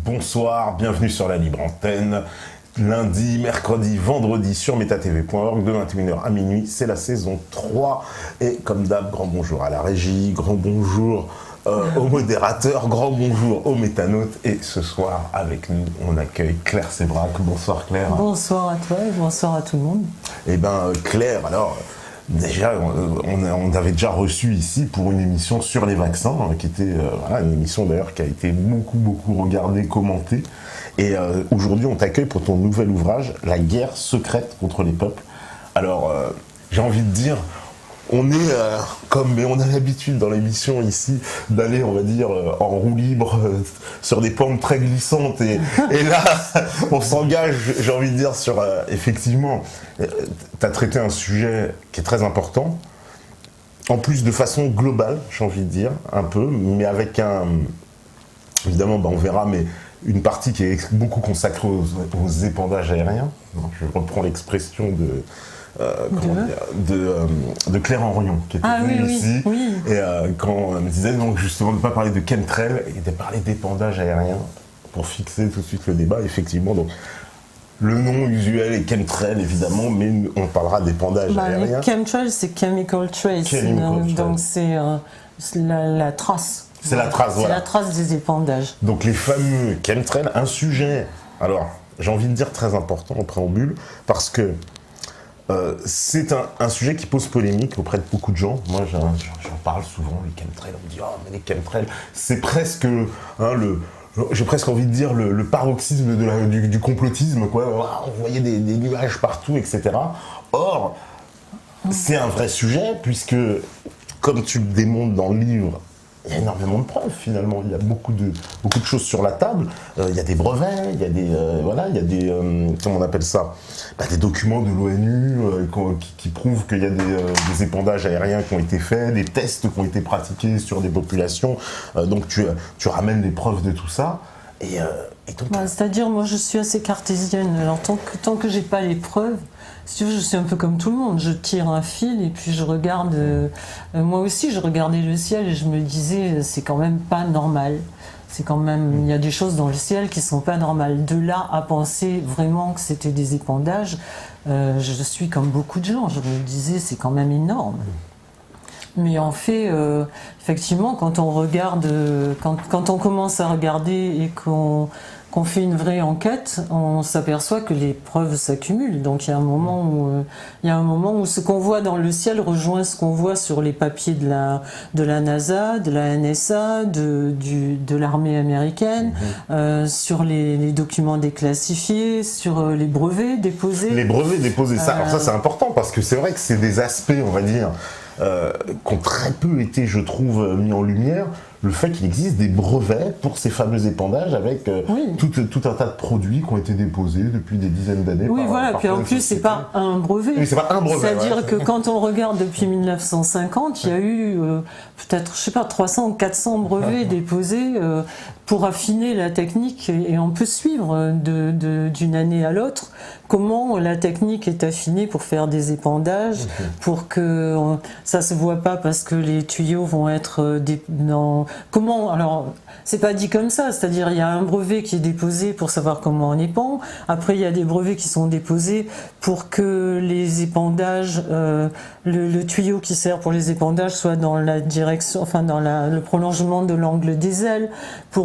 Bonsoir, bienvenue sur la libre antenne. Lundi, mercredi, vendredi sur metatv.org de 21h à minuit, c'est la saison 3. Et comme d'hab, grand bonjour à la régie, grand bonjour aux modérateurs, grand bonjour aux métanautes. Et ce soir, avec nous, on accueille Claire Sébrac. Bonsoir Claire. Bonsoir à toi et bonsoir à tout le monde. Eh bien Claire, alors... Déjà, on avait déjà reçu ici pour une émission sur les vaccins, qui était une émission d'ailleurs qui a été beaucoup regardée, commentée. Et aujourd'hui, on t'accueille pour ton nouvel ouvrage, La guerre secrète contre les peuples. Alors, j'ai envie de dire, on est mais on a l'habitude dans l'émission ici d'aller, on va dire, en roue libre sur des pentes très glissantes et là on s'engage, j'ai envie de dire, sur effectivement, tu as traité un sujet qui est très important, en plus de façon globale, j'ai envie de dire, un peu, mais avec évidemment, on verra, mais une partie qui est beaucoup consacrée aux épandages aériens. Donc, je reprends l'expression de Claire Henrion, qui était venue ici, et quand elle me disait donc justement de ne pas parler de chemtrail et de parler d'épandage aérien pour fixer tout de suite le débat, effectivement. Donc, le nom usuel est chemtrail, évidemment, mais on parlera d'épandage aérien. Chemtrail, c'est chemical trace, donc c'est la trace. C'est la trace, voilà. C'est la trace des épandages. Donc les fameux chemtrails, un sujet, alors j'ai envie de dire très important en préambule, parce que c'est un sujet qui pose polémique auprès de beaucoup de gens. Moi, j'en parle souvent, les chemtrails. On me dit, oh, mais les chemtrails, c'est presque j'ai presque envie de dire le paroxysme du complotisme, quoi. On voyait des nuages partout, etc. Or, c'est un vrai sujet, puisque, comme tu le démontres dans le livre, il y a énormément de preuves, finalement. Il y a beaucoup de choses sur la table. Il y a des brevets, il y a des comment on appelle ça, des documents de l'ONU qui prouvent qu'il y a des épandages aériens qui ont été faits, des tests qui ont été pratiqués sur des populations. Donc tu ramènes les preuves de tout ça. Et donc... c'est-à-dire, moi, je suis assez cartésienne. Alors, tant que j'ai pas les preuves, si tu veux, je suis un peu comme tout le monde. Je tire un fil et puis je regarde. Moi aussi, je regardais le ciel et je me disais, c'est quand même pas normal. C'est quand même, il y a des choses dans le ciel qui sont pas normales. De là à penser vraiment que c'était des épandages, je suis comme beaucoup de gens. Je me disais, c'est quand même énorme. Mais en fait, effectivement, quand on regarde, quand on commence à regarder et qu'on fait une vraie enquête, on s'aperçoit que les preuves s'accumulent. Donc il y a un moment où ce qu'on voit dans le ciel rejoint ce qu'on voit sur les papiers de la NASA, de la NSA, de l'armée américaine, sur les documents déclassifiés, sur les brevets déposés. Les brevets déposés, alors ça c'est important parce que c'est vrai que c'est des aspects, on va dire, qui ont très peu été, je trouve, mis en lumière, le fait qu'il existe des brevets pour ces fameux épandages avec tout un tas de produits qui ont été déposés depuis des dizaines d'années. Oui, voilà, puis en plus, c'est pas un brevet. Oui, c'est pas un brevet. C'est-à-dire que quand on regarde depuis 1950, il y a eu peut-être, je sais pas, 300 ou 400 brevets déposés pour affiner la technique et on peut suivre d'une année à l'autre comment la technique est affinée pour faire des épandages, pour que ça se voit pas parce que les tuyaux vont être comment, alors c'est pas dit comme ça, c'est-à-dire il y a un brevet qui est déposé pour savoir comment on épand, après il y a des brevets qui sont déposés pour que les épandages, le tuyau qui sert pour les épandages soit dans la direction, enfin dans le prolongement de l'angle des ailes,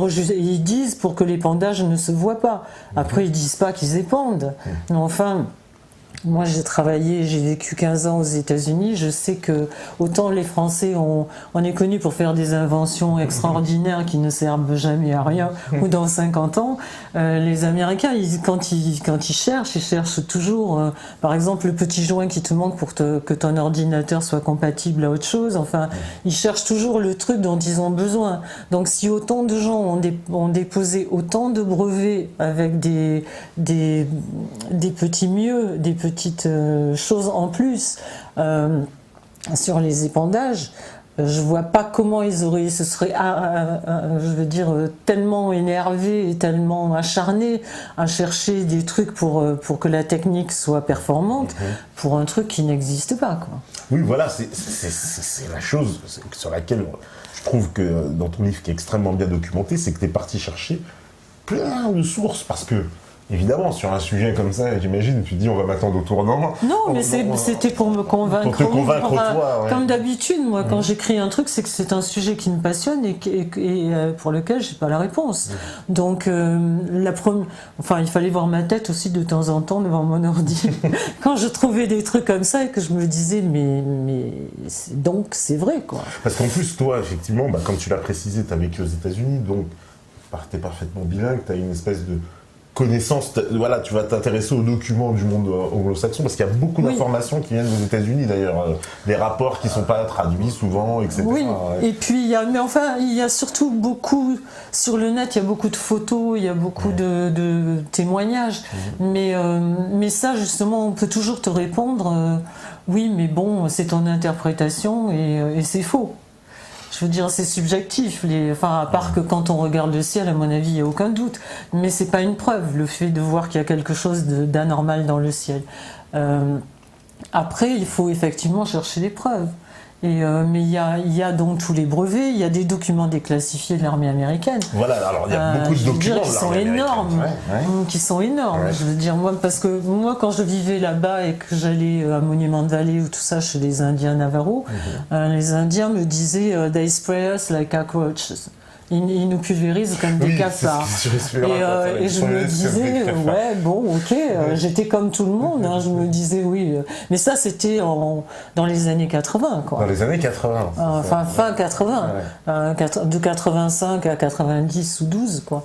ils disent pour que l'épandage ne se voit pas, après ils disent pas qu'ils épandent, mais enfin... Moi, j'ai vécu 15 ans aux États-Unis. Je sais que autant les Français, on est connus pour faire des inventions extraordinaires qui ne servent jamais à rien, ou dans 50 ans, les Américains, quand ils cherchent toujours, par exemple, le petit joint qui te manque pour que ton ordinateur soit compatible à autre chose. Enfin, ils cherchent toujours le truc dont ils ont besoin. Donc, si autant de gens ont déposé autant de brevets avec des petits mieux, des petites choses en plus sur les épandages, je vois pas comment ils se seraient, je veux dire, tellement énervés et tellement acharnés à chercher des trucs pour que la technique soit performante, pour un truc qui n'existe pas, quoi. Oui, voilà, c'est la chose sur laquelle je trouve que dans ton livre qui est extrêmement bien documenté, c'est que tu es parti chercher plein de sources, parce que évidemment, sur un sujet comme ça, j'imagine, tu te dis on va m'attendre au tournant. Non, mais c'était pour me convaincre. Pour te convaincre, toi. Ouais. Comme d'habitude, moi, quand j'écris un truc, c'est que c'est un sujet qui me passionne et pour lequel j'ai pas la réponse. Donc, il fallait voir ma tête aussi de temps en temps devant mon ordi. Quand je trouvais des trucs comme ça et que je me disais, mais donc c'est vrai, quoi. Parce qu'en plus, toi, effectivement, comme tu l'as précisé, tu as vécu aux États-Unis, donc tu es parfaitement bilingue, tu as une espèce de connaissance, voilà, tu vas t'intéresser aux documents du monde anglo-saxon, parce qu'il y a beaucoup d'informations qui viennent des États-Unis d'ailleurs, des rapports qui ne sont pas traduits souvent, etc. Oui, ouais. Et puis il y a surtout beaucoup, sur le net, il y a beaucoup de photos, il y a beaucoup de témoignages, mais ça justement, on peut toujours te répondre, oui, mais bon, c'est ton interprétation et c'est faux. Je veux dire, c'est subjectif. À part que quand on regarde le ciel, à mon avis, il n'y a aucun doute. Mais c'est pas une preuve, le fait de voir qu'il y a quelque chose d'anormal dans le ciel. Après, il faut effectivement chercher les preuves. Mais il y a donc tous les brevets, il y a des documents déclassifiés de l'armée américaine. Voilà, alors il y a beaucoup de documents qui sont énormes, qui sont énormes. Ouais. Je veux dire, parce que moi, quand je vivais là-bas et que j'allais à Monument Valley ou tout ça chez les Indiens Navajo, les Indiens me disaient they spray us like cockroaches. Ils nous pulvérisent comme des cafards. Et je me disais, ouais, bon, ok, j'étais comme tout le monde, hein, je me disais, oui. Mais ça, c'était dans les années 80, quoi. Dans les années 80. Fin 80. De 85 à 90 ou 12, quoi.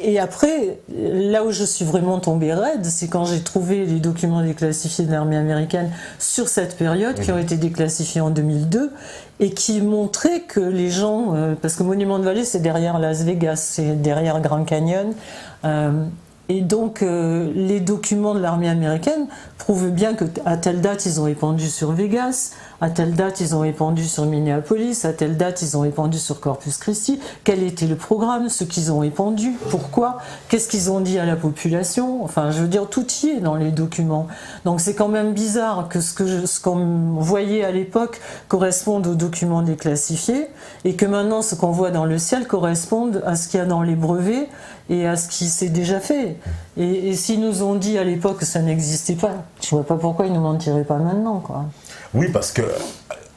Et après, là où je suis vraiment tombée raide, c'est quand j'ai trouvé les documents déclassifiés de l'armée américaine sur cette période, qui ont été déclassifiés en 2002, et qui montraient que les gens, parce que Monument Valley, c'est derrière Las Vegas, c'est derrière Grand Canyon, et donc les documents de l'armée américaine prouvent bien qu'à telle date, ils ont répandu sur Vegas, à telle date, ils ont répandu sur Minneapolis, à telle date, ils ont répandu sur Corpus Christi. Quel était le programme, ce qu'ils ont répandu, pourquoi, qu'est-ce qu'ils ont dit à la population. Enfin, je veux dire, tout y est dans les documents. Donc c'est quand même bizarre que ce qu'on voyait à l'époque corresponde aux documents déclassifiés et que maintenant, ce qu'on voit dans le ciel corresponde à ce qu'il y a dans les brevets et à ce qui s'est déjà fait. Et s'ils nous ont dit à l'époque que ça n'existait pas, je vois pas pourquoi ils nous mentiraient pas maintenant, quoi. Oui, parce que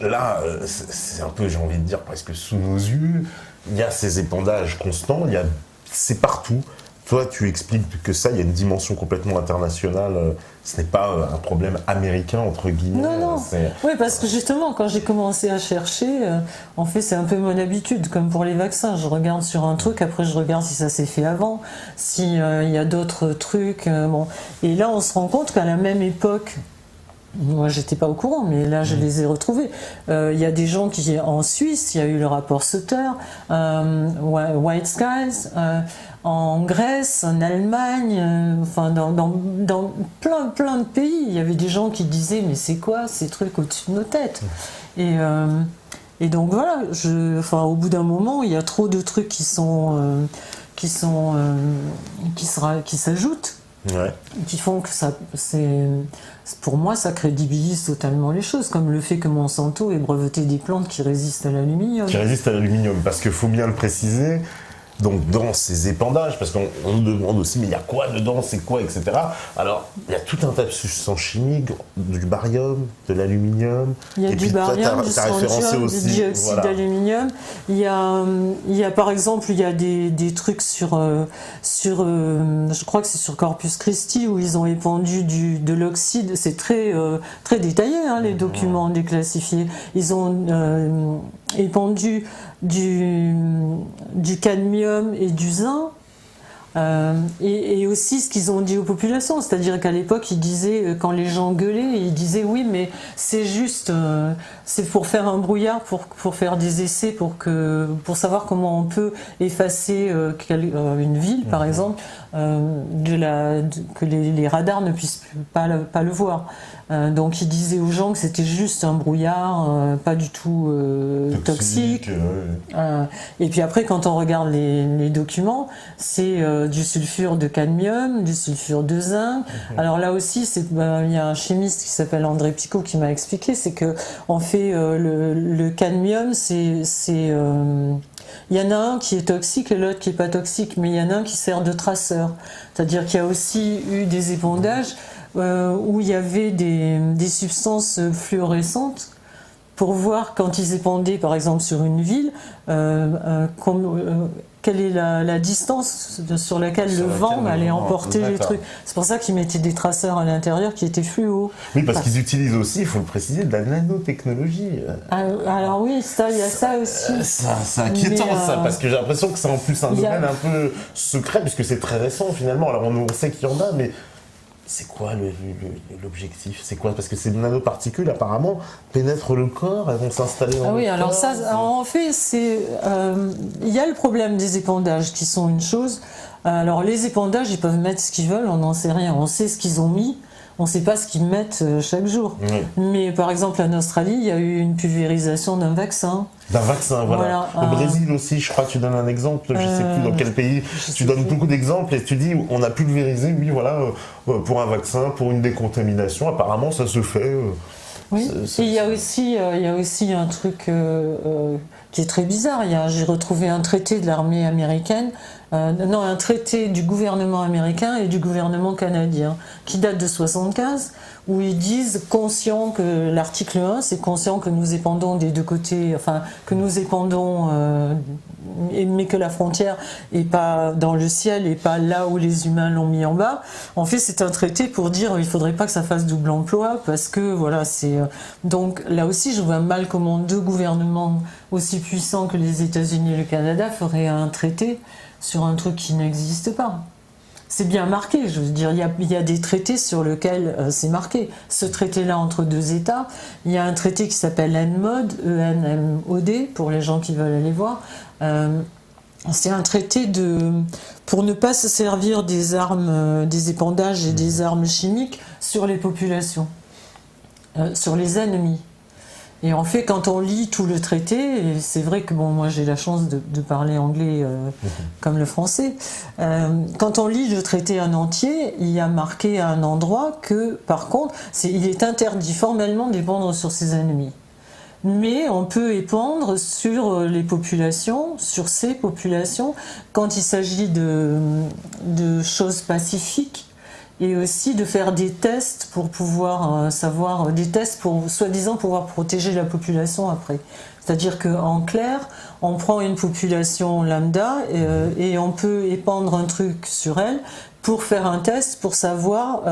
là, c'est un peu, j'ai envie de dire, presque sous nos yeux, il y a ces épandages constants, c'est partout. Toi, tu expliques que ça, il y a une dimension complètement internationale. Ce n'est pas un problème américain, entre guillemets. Non. Oui, parce que justement, quand j'ai commencé à chercher, en fait, c'est un peu mon habitude, comme pour les vaccins. Je regarde sur un truc, après je regarde si ça s'est fait avant, s'il y a d'autres trucs. Bon. Et là, on se rend compte qu'à la même époque, moi, j'étais pas au courant, mais là, je les ai retrouvés. Il y a des gens qui, en Suisse, il y a eu le rapport Sutter, White Skies, en Grèce, en Allemagne, dans plein de pays, il y avait des gens qui disaient, mais c'est quoi ces trucs au-dessus de nos têtes? Et donc voilà, au bout d'un moment, il y a trop de trucs qui s'ajoutent. Ouais. Qui font que pour moi, ça crédibilise totalement les choses, comme le fait que Monsanto ait breveté des plantes qui résistent à l'aluminium. Qui résistent à l'aluminium, parce qu'il faut bien le préciser, donc dans ces épandages, parce qu'on nous demande aussi, mais il y a quoi dedans, c'est quoi, etc. Alors, il y a tout un tas de substances chimiques, du barium, de l'aluminium. Il y a du barium, du strontium, du dioxyde d'aluminium. Il y a par exemple, il y a des trucs sur je crois que c'est sur Corpus Christi où ils ont épandu de l'oxyde. C'est très détaillé, hein, les documents déclassifiés. Ils ont épandu du cadmium et du zinc. Et aussi ce qu'ils ont dit aux populations, c'est-à-dire qu'à l'époque ils disaient, quand les gens gueulaient, ils disaient oui mais c'est juste, c'est pour faire un brouillard, pour faire des essais, pour savoir comment on peut effacer une ville par exemple, que les radars ne puissent pas le voir. Donc ils disaient aux gens que c'était juste un brouillard, pas du tout toxique. Et puis après quand on regarde les documents, c'est du sulfure de cadmium, du sulfure de zinc. Alors là aussi, il y a un chimiste qui s'appelle André Picot qui m'a expliqué, c'est que en fait le cadmium, Il y en a un qui est toxique et l'autre qui n'est pas toxique, mais il y en a un qui sert de traceur. C'est-à-dire qu'il y a aussi eu des épandages où il y avait des substances fluorescentes pour voir quand ils épandaient par exemple sur une ville, quelle est la distance sur laquelle le vent allait emporter les trucs. C'est pour ça qu'ils mettaient des traceurs à l'intérieur qui étaient fluo. Oui, parce qu'ils utilisent aussi, il faut le préciser, de la nanotechnologie. Alors oui, il y a ça aussi. C'est inquiétant ça, parce que j'ai l'impression que c'est en plus un domaine un peu secret, puisque c'est très récent finalement. Alors on sait qu'il y en a, mais c'est quoi l'objectif? C'est quoi? Parce que ces nanoparticules, apparemment, pénètrent le corps, elles vont s'installer dans le corps. Alors ça, en fait, il y a le problème des épandages qui sont une chose. Alors les épandages, ils peuvent mettre ce qu'ils veulent, on n'en sait rien. On sait ce qu'ils ont mis, on ne sait pas ce qu'ils mettent chaque jour. Oui. Mais par exemple, en Australie, il y a eu une pulvérisation d'un vaccin. D'un vaccin, voilà. Au Brésil aussi, je crois, tu donnes un exemple, je ne sais plus dans quel pays, tu donnes beaucoup d'exemples et tu dis on a pulvérisé, oui, voilà, pour un vaccin, pour une décontamination, apparemment ça se fait. Oui, et il y a aussi un truc qui est très bizarre. J'ai retrouvé un traité de l'armée américaine, un traité du gouvernement américain et du gouvernement canadien, qui date de 1975, où ils disent, conscient que l'article 1, c'est conscient que nous épandons des deux côtés, enfin, que nous épandons, mais que la frontière n'est pas dans le ciel et pas là où les humains l'ont mis en bas. En fait, c'est un traité pour dire il ne faudrait pas que ça fasse double emploi, parce que, voilà, c'est... Donc, là aussi, je vois mal comment deux gouvernements aussi puissants que les États-Unis et le Canada feraient un traité sur un truc qui n'existe pas. C'est bien marqué, je veux dire, il y a des traités sur lesquels c'est marqué. Ce traité-là entre deux États, il y a un traité qui s'appelle ENMOD, E-N-M-O-D, pour les gens qui veulent aller voir. C'est un traité pour ne pas se servir des armes, des épandages et des armes chimiques sur les populations, sur les ennemis. Et en fait, quand on lit tout le traité, et c'est vrai que moi j'ai la chance de parler anglais comme le français, quand on lit le traité en entier, il y a marqué à un endroit que, par contre, il est interdit formellement d'épandre sur ses ennemis. Mais on peut épandre sur les populations, sur ces populations, quand il s'agit de choses pacifiques. Et aussi de faire des tests pour pouvoir savoir, des tests pour soi-disant pouvoir protéger la population après. C'est-à-dire qu'en clair, on prend une population lambda et on peut épandre un truc sur elle pour faire un test pour savoir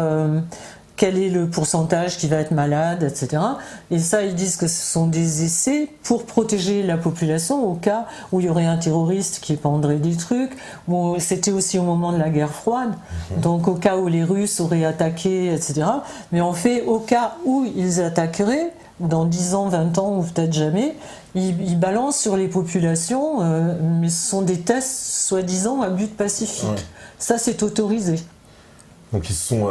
quel est le pourcentage qui va être malade, etc. Et ça, ils disent que ce sont des essais pour protéger la population au cas où il y aurait un terroriste qui épandrait des trucs. C'était aussi au moment de la guerre froide, donc au cas où les Russes auraient attaqué, etc. Mais en fait, au cas où ils attaqueraient, dans 10 ans, 20 ans ou peut-être jamais, ils balancent sur les populations, mais ce sont des tests soi-disant à but pacifique. Ouais. Ça, c'est autorisé. Donc ils sont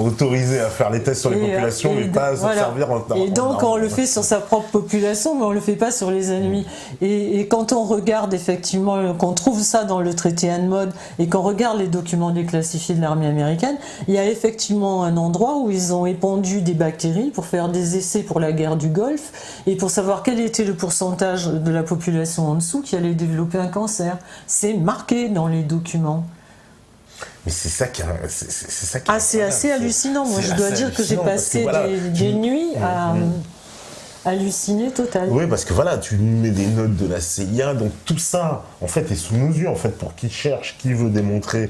autorisés à faire les tests sur les populations, mais pas à se servir en Et donc on le fait sur sa propre population, mais on le fait pas sur les ennemis. Et quand on regarde effectivement, qu'on trouve ça dans le traité ENMOD, et qu'on regarde les documents déclassifiés de l'armée américaine, il y a effectivement un endroit où ils ont épandu des bactéries pour faire des essais pour la guerre du Golfe, et pour savoir quel était le pourcentage de la population en dessous qui allait développer un cancer. C'est marqué dans les documents. Mais c'est ça qui c'est assez hallucinant. Moi, je dois dire que j'ai passé des nuits à halluciner total. Oui, parce que voilà, tu mets des notes de la CIA, donc tout ça, en fait, est sous nos yeux, en fait, pour qui cherche, qui veut démontrer,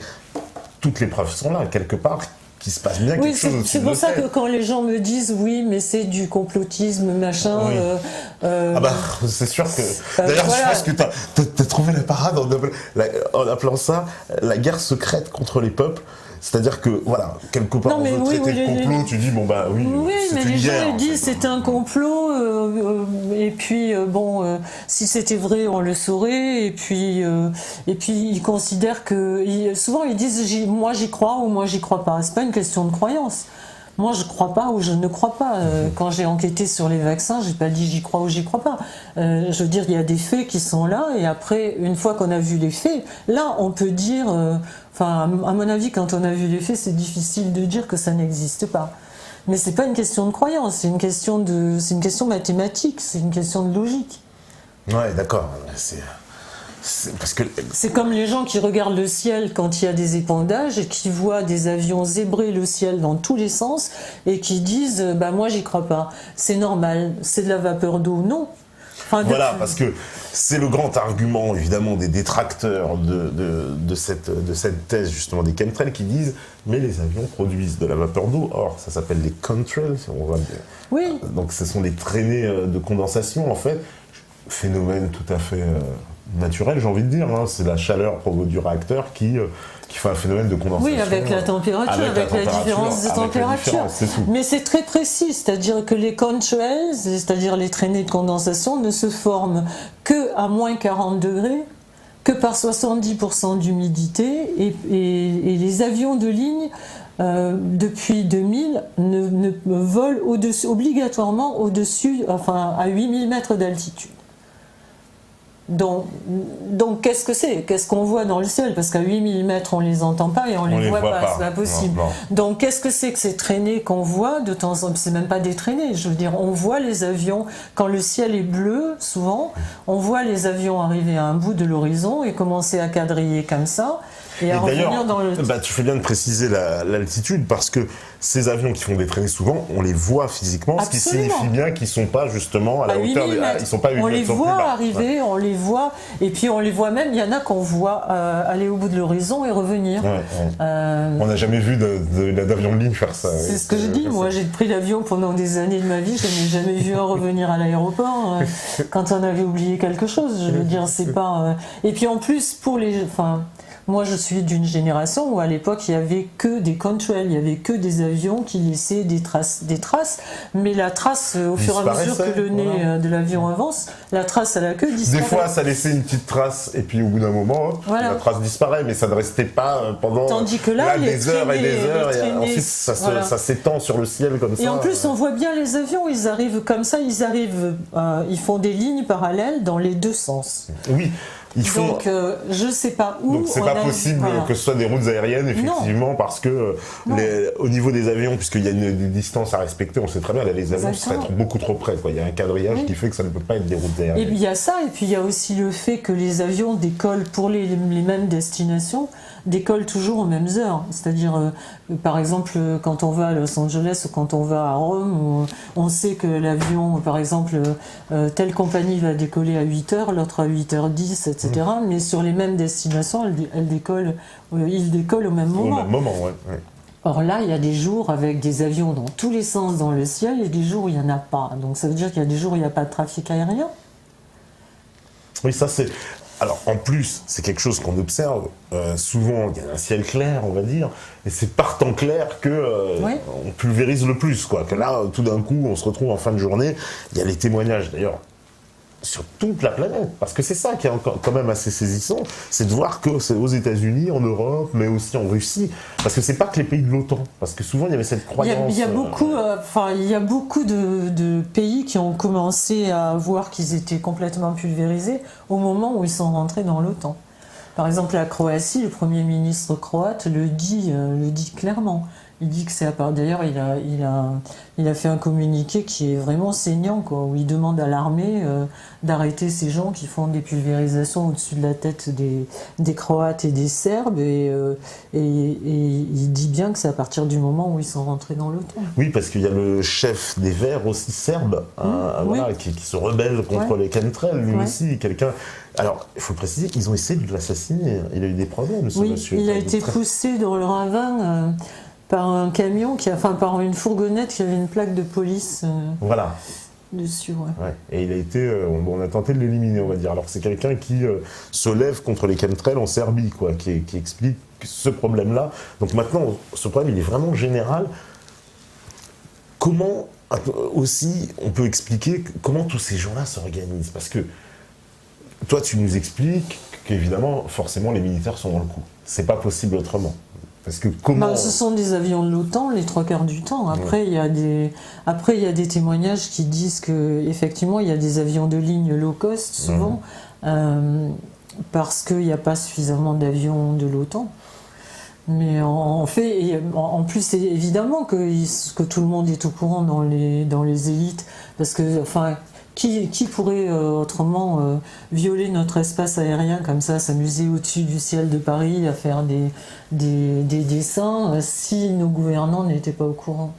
toutes les preuves sont là, quelque part, qu'il se passe bien quelque chose. C'est pour ça que quand les gens me disent oui, mais c'est du complotisme, machin. Oui. C'est sûr que. D'ailleurs, je pense que t'as trouvé la parade en appelant ça la guerre secrète contre les peuples. C'est-à-dire que, voilà, quelque part, dans le traité de complot, tu dis, bon, bah oui, mais les gens ils disent c'est un complot, et puis, si c'était vrai, on le saurait, et puis ils considèrent que. Souvent, ils disent, moi j'y crois ou moi j'y crois pas. C'est pas une question de croyance. Moi, je crois pas ou je ne crois pas. Quand j'ai enquêté sur les vaccins, j'ai pas dit j'y crois ou j'y crois pas. Je veux dire, il y a des faits qui sont là, et après, une fois qu'on a vu les faits, là, on peut dire. À mon avis, quand on a vu les faits, c'est difficile de dire que ça n'existe pas. Mais c'est pas une question de croyance, c'est une question mathématique, c'est une question de logique. Ouais, d'accord. Parce que c'est comme les gens qui regardent le ciel quand il y a des épandages et qui voient des avions zébrer le ciel dans tous les sens et qui disent bah moi j'y crois pas, c'est normal, c'est de la vapeur d'eau. Non. Enfin, voilà, parce que c'est le grand argument évidemment des détracteurs de cette thèse justement des chemtrails qui disent mais les avions produisent de la vapeur d'eau. Or ça s'appelle les contrails, on va dire. Oui. Donc ce sont des traînées de condensation en fait, phénomène tout à fait naturel, j'ai envie de dire, hein. C'est la chaleur du réacteur qui fait un phénomène de condensation. Oui, avec la température, avec la différence de température. Mais c'est très précis, c'est-à-dire que les contrails, c'est-à-dire les traînées de condensation, ne se forment que à moins 40 degrés, que par 70% d'humidité, et les avions de ligne, depuis 2000, ne volent obligatoirement au-dessus, enfin à 8000 mètres d'altitude. Donc qu'est-ce que c'est? Qu'est-ce qu'on voit dans le ciel? Parce qu'à 8000 mètres, on les entend pas et on les voit pas, c'est pas possible. Non. Donc qu'est-ce que c'est que ces traînées qu'on voit de temps en temps? C'est même pas des traînées, je veux dire, on voit les avions, quand le ciel est bleu, souvent, on voit les avions arriver à un bout de l'horizon et commencer à quadriller comme ça. Et d'ailleurs, tu fais bien de préciser l'altitude parce que ces avions qui font des traînées souvent, on les voit physiquement, absolument. Ce qui signifie bien qu'ils ne sont pas justement à la hauteur ils sont pas à 8 on les mètres voit arriver, on les voit, et puis on les voit même, il y en a qu'on voit aller au bout de l'horizon et revenir. Ouais. On n'a jamais vu d'avion de ligne faire ça. C'est ce que je dis, moi j'ai pris l'avion pendant des années de ma vie, je n'ai jamais vu un revenir à l'aéroport quand on avait oublié quelque chose, je veux dire, c'est pas... Et puis en plus, moi, je suis d'une génération où à l'époque, il n'y avait que des contrails, il n'y avait que des avions qui laissaient des traces. Mais la trace, au fur et à mesure que le nez de l'avion avance, la trace à la queue disparaît. Des fois, ça laissait une petite trace, et puis au bout d'un moment, la trace disparaît, mais ça ne restait pas pendant tandis que là, des heures et des heures, et ensuite ça s'étend sur le ciel comme ça. Et en plus, on voit bien les avions, ils arrivent comme ça, ils font des lignes parallèles dans les deux sens. Oui. Donc, je sais pas où. Donc, c'est pas possible que ce soit des routes aériennes, effectivement, parce que au niveau des avions, puisqu'il y a une distance à respecter, on sait très bien, les avions seraient beaucoup trop près. Il y a un quadrillage qui fait que ça ne peut pas être des routes aériennes. Et puis il y a ça, et puis il y a aussi le fait que les avions décollent pour les mêmes destinations, décollent toujours aux mêmes heures. C'est-à-dire, par exemple, quand on va à Los Angeles ou quand on va à Rome, on sait que l'avion, par exemple, telle compagnie va décoller à 8h, l'autre à 8h10, etc. Mais sur les mêmes destinations, ils décollent au même moment. Au même moment, ouais. Or là, il y a des jours avec des avions dans tous les sens dans le ciel et des jours où il n'y en a pas. Donc ça veut dire qu'il y a des jours où il n'y a pas de trafic aérien. Oui, ça c'est... Alors en plus, c'est quelque chose qu'on observe. Souvent, il y a un ciel clair, on va dire, et c'est par temps clair que on pulvérise le plus, quoi. Que là, tout d'un coup, on se retrouve en fin de journée. Il y a les témoignages, d'ailleurs, sur toute la planète, parce que c'est ça qui est encore quand même assez saisissant, c'est de voir que c'est aux États-Unis, en Europe, mais aussi en Russie, parce que c'est pas que les pays de l'OTAN, parce que souvent il y avait cette croyance. Il y a beaucoup de pays qui ont commencé à voir qu'ils étaient complètement pulvérisés au moment où ils sont rentrés dans l'OTAN. Par exemple, la Croatie, le Premier ministre croate le dit clairement. Il dit que c'est à part. D'ailleurs, il a fait un communiqué qui est vraiment saignant, quoi, où il demande à l'armée d'arrêter ces gens qui font des pulvérisations au-dessus de la tête des Croates et des Serbes, et il dit bien que c'est à partir du moment où ils sont rentrés dans l'OTAN. Oui, parce qu'il y a le chef des Verts aussi serbe, qui se rebelle contre les chemtrails, lui aussi, quelqu'un. Alors, il faut le préciser, ils ont essayé de l'assassiner. Il a eu des problèmes, ce monsieur. Il a été poussé dans le ravin. Par un camion, par une fourgonnette qui avait une plaque de police dessus. Ouais. Et il a été, on a tenté de l'éliminer, on va dire. Alors c'est quelqu'un qui se lève contre les chemtrails en Serbie, quoi, qui explique ce problème-là. Donc maintenant, ce problème, il est vraiment général. Comment aussi on peut expliquer comment tous ces gens-là s'organisent? Parce que toi, tu nous expliques qu'évidemment, forcément, les militaires sont dans le coup. C'est pas possible autrement. Parce que ce sont des avions de l'OTAN les 3/4 du temps. Après, il y a des témoignages qui disent qu'effectivement, il y a des avions de ligne low cost, souvent, parce qu'il n'y a pas suffisamment d'avions de l'OTAN. Mais en plus, évidemment que tout le monde est au courant dans les élites, parce que, Qui pourrait autrement violer notre espace aérien comme ça, s'amuser au-dessus du ciel de Paris à faire des dessins si nos gouvernants n'étaient pas au courant?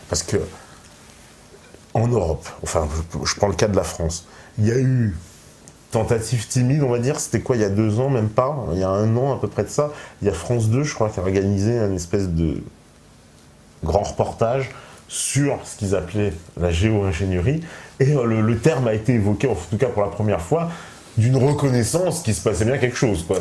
Parce que en Europe, enfin je prends le cas de la France, il y a eu tentative timide, on va dire, c'était quoi, il y a 2 ans, même pas, il y a 1 an à peu près de ça, il y a France 2, je crois, qui a organisé une espèce de grand reportage sur ce qu'ils appelaient la géo-ingénierie, et le terme a été évoqué, en tout cas pour la première fois, d'une reconnaissance qu'il se passait bien quelque chose, quoi.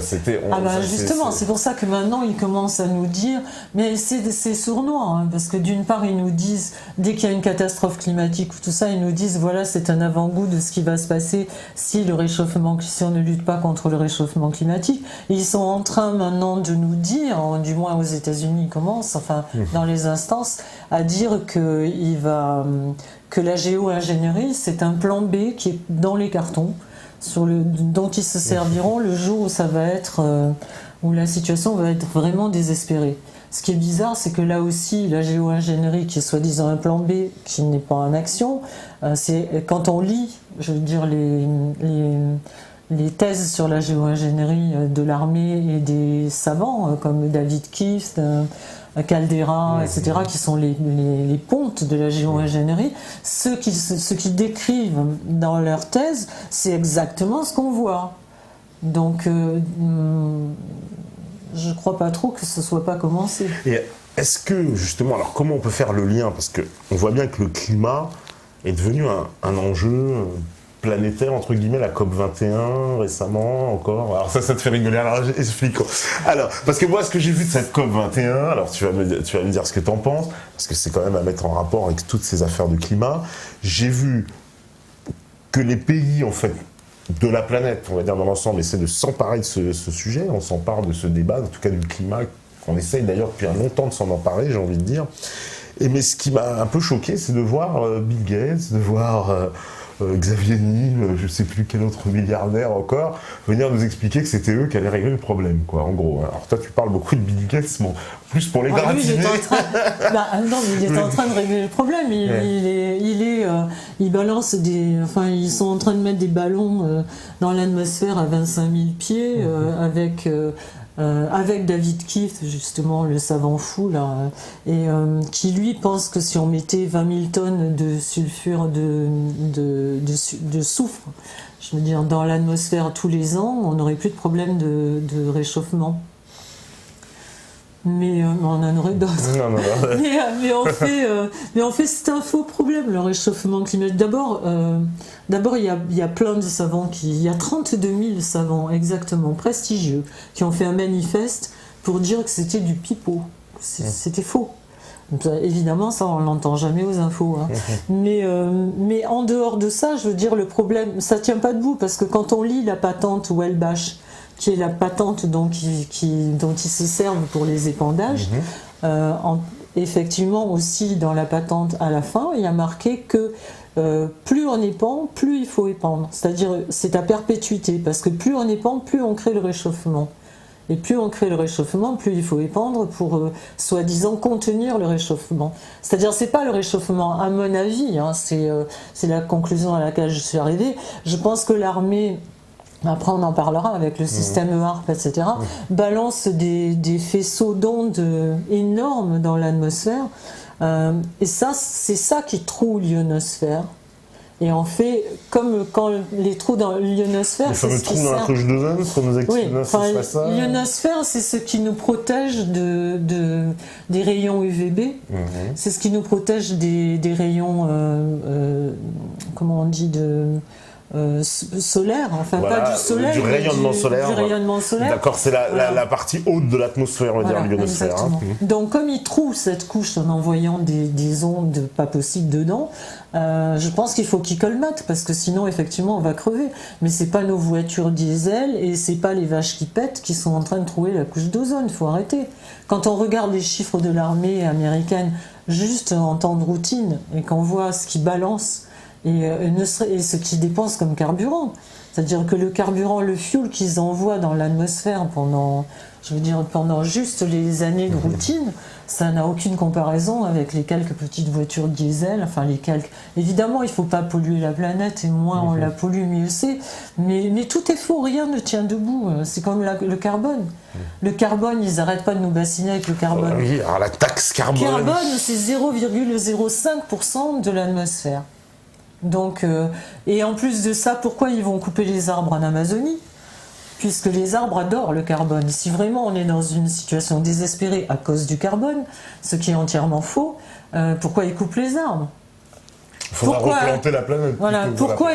Justement, c'est pour ça que maintenant ils commencent à nous dire, mais c'est sournois, hein, parce que d'une part ils nous disent, dès qu'il y a une catastrophe climatique ou tout ça, ils nous disent voilà, c'est un avant-goût de ce qui va se passer si on ne lutte pas contre le réchauffement climatique. Et ils sont en train maintenant de nous dire, du moins aux États-Unis ils commencent, enfin dans les instances, à dire que la géo-ingénierie c'est un plan B qui est dans les cartons, dont ils se serviront le jour où la situation va être vraiment désespérée. Ce qui est bizarre, c'est que là aussi, la géo-ingénierie, qui est soi-disant un plan B, qui n'est pas en action, c'est quand on lit, je veux dire, les thèses sur la géo-ingénierie de l'armée et des savants, comme David Kieft, Caldera, etc., qui sont les pontes de la géo-ingénierie, ce qu'ils décrivent dans leur thèse, c'est exactement ce qu'on voit. Donc, je ne crois pas trop que ce ne soit pas commencé. Et est-ce que, justement, alors comment on peut faire le lien? Parce qu'on voit bien que le climat est devenu un enjeu planétaire, entre guillemets, la COP21 récemment encore. Alors ça te fait rigoler, alors j'explique. Alors, parce que moi, ce que j'ai vu de cette COP21, alors tu vas me dire ce que tu en penses, parce que c'est quand même à mettre en rapport avec toutes ces affaires de climat, j'ai vu que les pays, en fait, de la planète, on va dire dans l'ensemble, essaient de s'emparer de ce sujet, on s'empare de ce débat, en tout cas du climat, qu'on essaye d'ailleurs depuis un longtemps de s'en emparer, j'ai envie de dire. Mais ce qui m'a un peu choqué, c'est de voir Bill Gates, de voir Xavier Niel, je ne sais plus quel autre milliardaire encore, venir nous expliquer que c'était eux qui allaient régler le problème, quoi, en gros. Alors toi, tu parles beaucoup de Bill Gates, bon, plus pour les baratiner. Il est en train de régler le problème. Il balance ils sont en train de mettre des ballons dans l'atmosphère à 25 000 pieds avec David Kieft, justement, le savant fou, là, et qui lui pense que si on mettait 20 000 tonnes de sulfure de soufre, je veux dire, dans l'atmosphère tous les ans, on n'aurait plus de problème de réchauffement. Mais on en aurait d'autres. Non. Mais en fait, c'est un faux problème, le réchauffement climatique. D'abord, il y a plein de savants il y a 32 000 savants, exactement, prestigieux, qui ont fait un manifeste pour dire que c'était du pipeau. C'était faux. Évidemment, ça, on l'entend jamais aux infos. Hein. Mais en dehors de ça, je veux dire, le problème, ça tient pas debout, parce que quand on lit la patente Welbach, qui est la patente dont ils se servent pour les épandages, effectivement aussi dans la patente à la fin, il y a marqué que plus on épand, plus il faut épandre. C'est-à-dire, c'est à perpétuité, parce que plus on épand, plus on crée le réchauffement. Et plus on crée le réchauffement, plus il faut épandre pour, soi-disant, contenir le réchauffement. C'est-à-dire, c'est pas le réchauffement, à mon avis, hein, c'est la conclusion à laquelle je suis arrivée. Je pense que l'armée, après on en parlera avec le système EARP, etc., balance des faisceaux d'ondes énormes dans l'atmosphère. Et ça, c'est ça qui troue l'ionosphère. Et on fait comme quand les trous dans l'ionosphère. Les fameux trous dans la couche d'ozone, ce qu'on nous explique. L'ionosphère, c'est ce qui nous protège des rayons UVB. C'est ce qui nous protège des rayons, comment on dit, solaire, enfin voilà, pas du soleil, du rayonnement solaire. Du rayonnement solaire. D'accord, c'est la partie haute de l'atmosphère, on va dire, l'ionosphère. Hein. Donc comme il trouve cette couche en envoyant des ondes pas possibles dedans, je pense qu'il faut qu'il colmate, parce que sinon effectivement on va crever. Mais c'est pas nos voitures diesel et c'est pas les vaches qui pètent qui sont en train de trouver la couche d'ozone, il faut arrêter. Quand on regarde les chiffres de l'armée américaine juste en temps de routine et qu'on voit ce qu'ils balancent et ce qu'ils dépensent comme carburant, c'est-à-dire que le carburant, le fuel qu'ils envoient dans l'atmosphère pendant Je veux dire, pendant juste les années de routine, ça n'a aucune comparaison avec les quelques petites voitures diesel, enfin les quelques... Évidemment, il ne faut pas polluer la planète, et moins on la pollue, mieux c'est. Mais tout est faux, rien ne tient debout. C'est comme le carbone. Le carbone, ils n'arrêtent pas de nous bassiner avec le carbone. Oui, alors la taxe carbone. Carbone, c'est 0,05% de l'atmosphère. Donc, et en plus de ça, pourquoi ils vont couper les arbres en Amazonie ? Puisque les arbres adorent le carbone. Si vraiment on est dans une situation désespérée à cause du carbone, ce qui est entièrement faux, pourquoi ils coupent les arbres ? Il faudra replanter la planète. Voilà. Pourquoi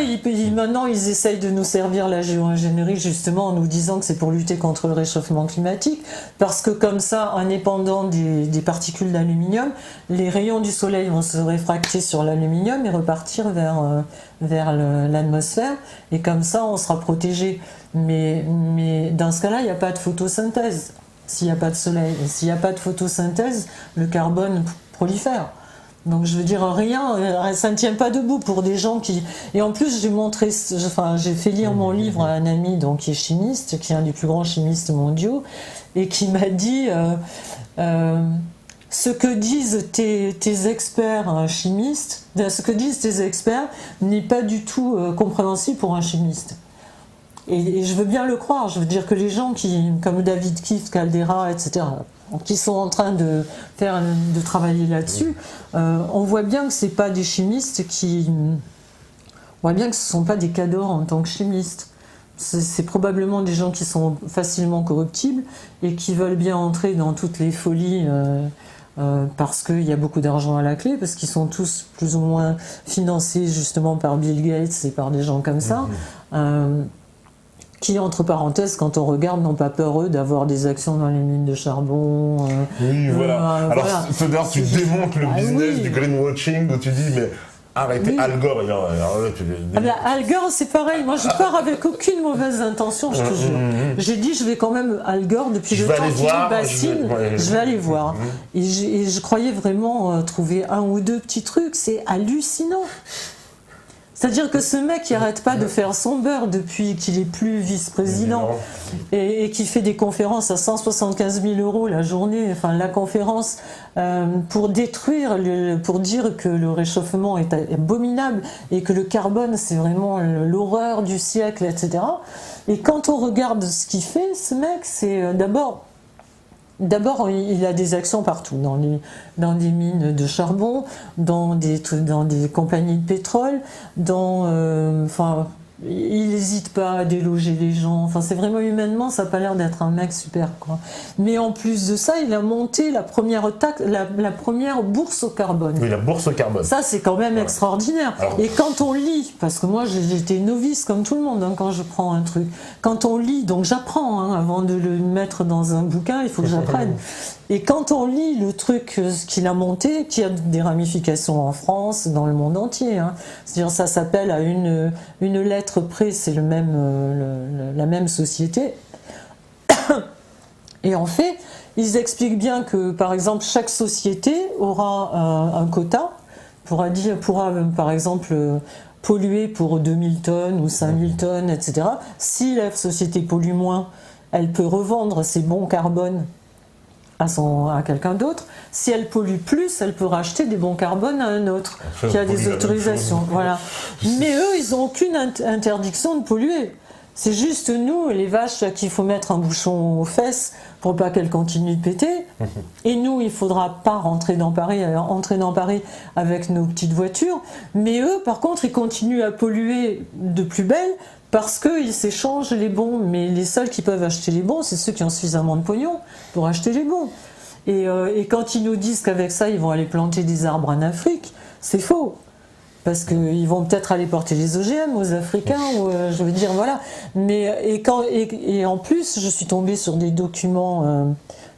maintenant ils essayent de nous servir la géo-ingénierie justement en nous disant que c'est pour lutter contre le réchauffement climatique? Parce que comme ça, indépendant des particules d'aluminium, les rayons du soleil vont se réfracter sur l'aluminium et repartir vers l'atmosphère. Et comme ça, on sera protégé. Mais dans ce cas-là, il n'y a pas de photosynthèse. S'il n'y a pas de soleil, et s'il n'y a pas de photosynthèse, le carbone prolifère. Donc je veux dire, rien, ça ne tient pas debout pour des gens qui... Et en plus, j'ai fait lire mon livre à un ami donc, qui est chimiste, qui est un des plus grands chimistes mondiaux, et qui m'a dit ce que disent tes experts chimistes, ce que disent tes experts n'est pas du tout compréhensible pour un chimiste. Et je veux bien le croire, je veux dire que les gens comme David Keith, Caldera, etc., qui sont en train de travailler là-dessus, on voit bien que c'est pas des chimistes on voit bien que ce sont pas des cadors en tant que chimistes. C'est probablement des gens qui sont facilement corruptibles et qui veulent bien entrer dans toutes les folies parce qu'il y a beaucoup d'argent à la clé, parce qu'ils sont tous plus ou moins financés justement par Bill Gates et par des gens comme ça. Qui, entre parenthèses, quand on regarde, n'ont pas peur, eux, d'avoir des actions dans les mines de charbon. Oui, voilà. Alors, d'ailleurs, tu démontes le business du greenwashing, où tu dis, mais arrêtez Al Gore. Al Gore, c'est pareil. Moi, je pars avec aucune mauvaise intention, je te jure. J'ai dit, je vais quand même, Al Gore, depuis le temps qu'il me bassine, je vais aller voir. Et je croyais vraiment trouver un ou deux petits trucs. C'est hallucinant. C'est-à-dire que ce mec qui n'arrête pas de faire son beurre depuis qu'il est plus vice-président et qui fait des conférences à 175 000 € la journée, enfin la conférence pour détruire, pour dire que le réchauffement est abominable et que le carbone c'est vraiment l'horreur du siècle, etc. Et quand on regarde ce qu'il fait, ce mec, c'est D'abord, il a des actions partout, dans des mines de charbon, dans des compagnies de pétrole, il n'hésite pas à déloger les gens. Enfin, c'est vraiment humainement, ça n'a pas l'air d'être un mec super, quoi. Mais en plus de ça, il a monté la première bourse au carbone. Oui, la bourse au carbone. Ça, c'est quand même extraordinaire. Alors... Et quand on lit, parce que moi, j'étais novice comme tout le monde quand je prends un truc. Quand on lit, donc j'apprends, avant de le mettre dans un bouquin, il faut que j'apprenne. Et quand on lit le truc qu'il a monté, qui a des ramifications en France, dans le monde entier, c'est-à-dire ça s'appelle à une lettre près, c'est la même société. Et en fait, ils expliquent bien que, par exemple, chaque société aura un quota, pourra par exemple polluer pour 2000 tonnes ou 5000 tonnes, etc. Si la société pollue moins, elle peut revendre ses bons carbone à quelqu'un d'autre. Si elle pollue plus, elle peut racheter des bons carbone à un autre qui a des autorisations. Voilà. Mais eux, ils n'ont aucune interdiction de polluer. C'est juste nous, les vaches, qu'il faut mettre un bouchon aux fesses pour pas qu'elles continuent de péter. Et nous, il faudra pas entrer dans Paris avec nos petites voitures. Mais eux, par contre, ils continuent à polluer de plus belle parce qu'ils s'échangent les bons. Mais les seuls qui peuvent acheter les bons, c'est ceux qui ont suffisamment de pognon pour acheter les bons. Et quand ils nous disent qu'avec ça, ils vont aller planter des arbres en Afrique, c'est faux. Parce qu'ils vont peut-être aller porter les OGM aux Africains, je veux dire, voilà. Et en plus, je suis tombée sur des documents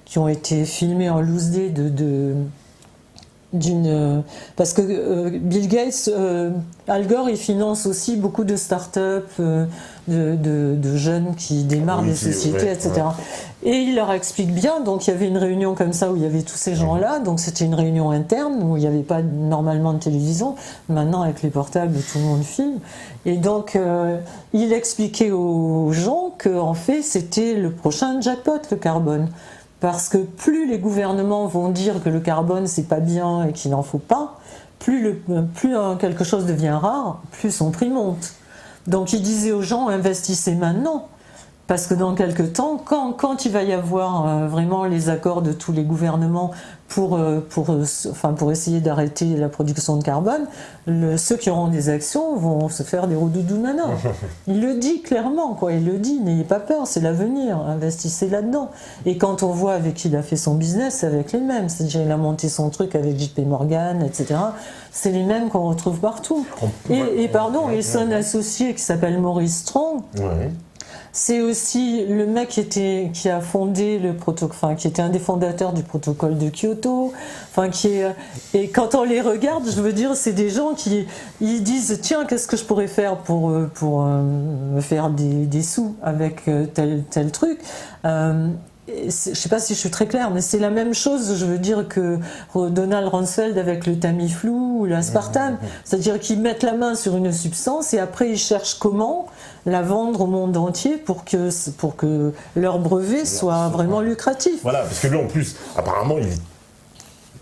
qui ont été filmés en loose day parce que Bill Gates, Al Gore, il finance aussi beaucoup de start-up, de jeunes qui démarrent des sociétés, etc. Ouais. Et il leur explique bien, donc il y avait une réunion comme ça où il y avait tous ces gens-là, donc c'était une réunion interne où il n'y avait pas normalement de télévision. Maintenant, avec les portables, tout le monde filme. Et donc, il expliquait aux gens qu'en fait, c'était le prochain jackpot, le carbone. Parce que plus les gouvernements vont dire que le carbone c'est pas bien et qu'il n'en faut pas, plus quelque chose devient rare, plus son prix monte. Donc il disait aux gens, investissez maintenant. Parce que dans quelques temps, quand il va y avoir vraiment les accords de tous les gouvernements pour essayer d'arrêter la production de carbone, ceux qui auront des actions vont se faire des rodoudous nanas. Il le dit clairement, quoi. Il le dit, n'ayez pas peur, c'est l'avenir, investissez là-dedans. Et quand on voit avec qui il a fait son business, c'est avec les mêmes. C'est-à-dire il a monté son truc avec JP Morgan, etc. C'est les mêmes qu'on retrouve partout. Et son associé qui s'appelle Maurice Strong. Ouais. C'est aussi le mec qui a fondé le protocole, qui était un des fondateurs du protocole de Kyoto, et quand on les regarde, je veux dire, c'est des gens qui ils disent tiens, qu'est-ce que je pourrais faire pour me faire des sous avec tel truc. Je ne sais pas si je suis très claire, mais c'est la même chose, je veux dire, que Donald Rumsfeld avec le Tamiflu ou l'aspartame. C'est-à-dire qu'ils mettent la main sur une substance et après ils cherchent comment la vendre au monde entier pour que leur brevet soit vraiment lucratif. Voilà, parce que lui en plus, apparemment, il est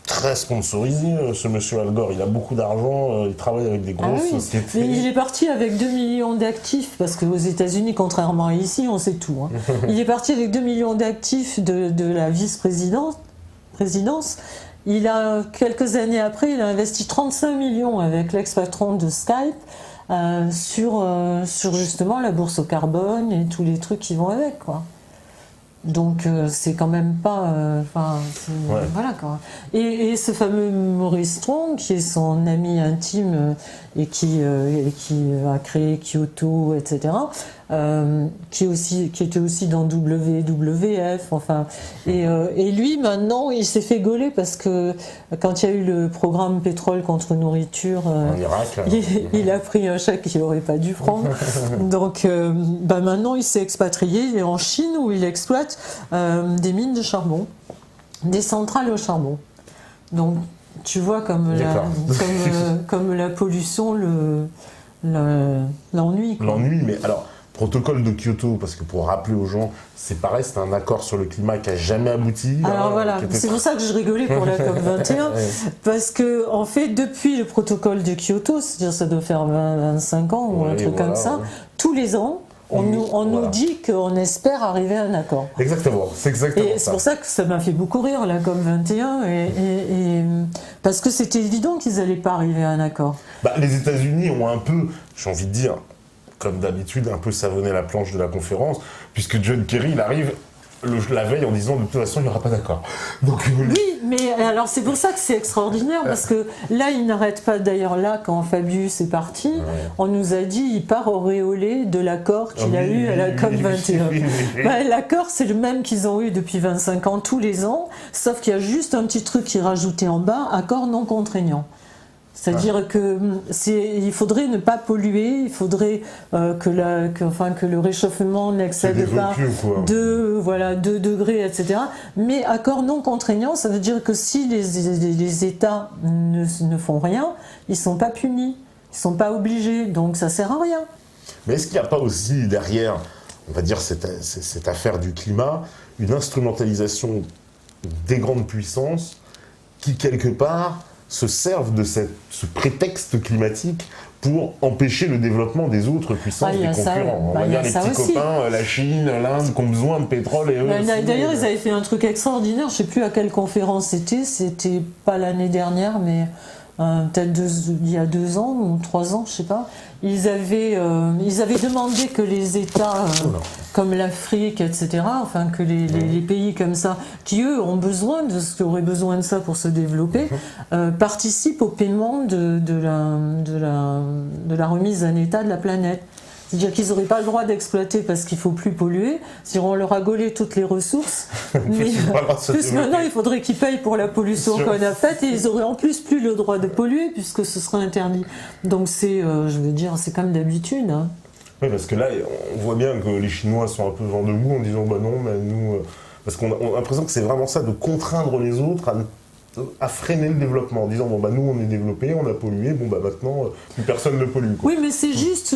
très sponsorisé, ce monsieur Al Gore. Il a beaucoup d'argent, il travaille avec des grosses sociétés. Mais il est parti avec 2 millions d'actifs, parce qu'aux États-Unis, contrairement à ici, on sait tout. Hein. Il est parti avec 2 millions d'actifs de la vice-présidence. Il a, quelques années après, il a investi 35 millions avec l'ex-patron de Skype sur justement la bourse au carbone et tous les trucs qui vont avec, quoi. Donc c'est quand même pas, voilà quoi. Et ce fameux Maurice Strong, qui est son ami intime et qui a créé Kyoto, etc. Qui était aussi dans WWF, et lui maintenant il s'est fait gauler parce que quand il y a eu le programme pétrole contre nourriture en Irak, il a pris un chèque qu'il n'aurait pas dû prendre. Donc maintenant il s'est expatrié, il est en Chine où il exploite des mines de charbon, des centrales au charbon. Donc tu vois comme la pollution l'ennuie. L'ennui, mais alors protocole de Kyoto, parce que pour rappeler aux gens, c'est pareil, c'est un accord sur le climat qui n'a jamais abouti. Alors voilà, c'est pour ça que je rigolais pour la COP21, parce que en fait, depuis le protocole de Kyoto, c'est-à-dire ça doit faire 25 ans ou un truc comme ça, tous les ans, on nous dit qu'on espère arriver à un accord. Exactement, c'est exactement ça. C'est pour ça que ça m'a fait beaucoup rire, la COP21, parce que c'était évident qu'ils n'allaient pas arriver à un accord. Les États-Unis ont un peu, j'ai envie de dire, comme d'habitude, un peu savonné la planche de la conférence, puisque John Kerry, il arrive la veille en disant de toute façon il n'y aura pas d'accord. Oui, mais alors c'est pour ça que c'est extraordinaire, parce que là il n'arrête pas, d'ailleurs là quand Fabius est parti, on nous a dit il part auréolé de l'accord qu'il a eu à la COP21. L'accord c'est le même qu'ils ont eu depuis 25 ans tous les ans, sauf qu'il y a juste un petit truc qui est rajouté en bas, accord non contraignant. C'est-à-dire qu'il faudrait ne pas polluer, il faudrait que le réchauffement n'excède pas 2 degrés, etc. Mais accord non contraignant, ça veut dire que si les États ne font rien, ils ne sont pas punis, ils ne sont pas obligés, donc ça ne sert à rien. Mais est-ce qu'il n'y a pas aussi derrière, on va dire, cette affaire du climat, une instrumentalisation des grandes puissances qui, quelque part, se servent de ce prétexte climatique pour empêcher le développement des autres puissances, des concurrents. On va dire les petits copains, la Chine, l'Inde, qui ont besoin de pétrole et eux aussi. D'ailleurs, ils avaient fait un truc extraordinaire, je ne sais plus à quelle conférence c'était pas l'année dernière, mais peut-être il y a 2 ans ou 3 ans, je ne sais pas. Ils avaient demandé que les États comme l'Afrique, etc., que les pays comme ça, qui eux auraient besoin de ça pour se développer, participent au paiement de la remise en état de la planète. C'est-à-dire qu'ils n'auraient pas le droit d'exploiter parce qu'il ne faut plus polluer. Si on leur a gaulé toutes les ressources, mais plus maintenant il faudrait qu'ils payent pour la pollution qu'on a faite et ils n'auraient en plus plus le droit de polluer puisque ce sera interdit. Donc c'est, je veux dire, c'est comme d'habitude. Hein. Oui, parce que là, on voit bien que les Chinois sont un peu vent debout en disant bah non, mais nous. Parce qu'on a l'impression que c'est vraiment ça, de contraindre les autres à freiner le développement, en disant bon bah nous on est développés, on a pollué, bon bah maintenant plus personne ne pollue. Quoi. Oui, mais c'est juste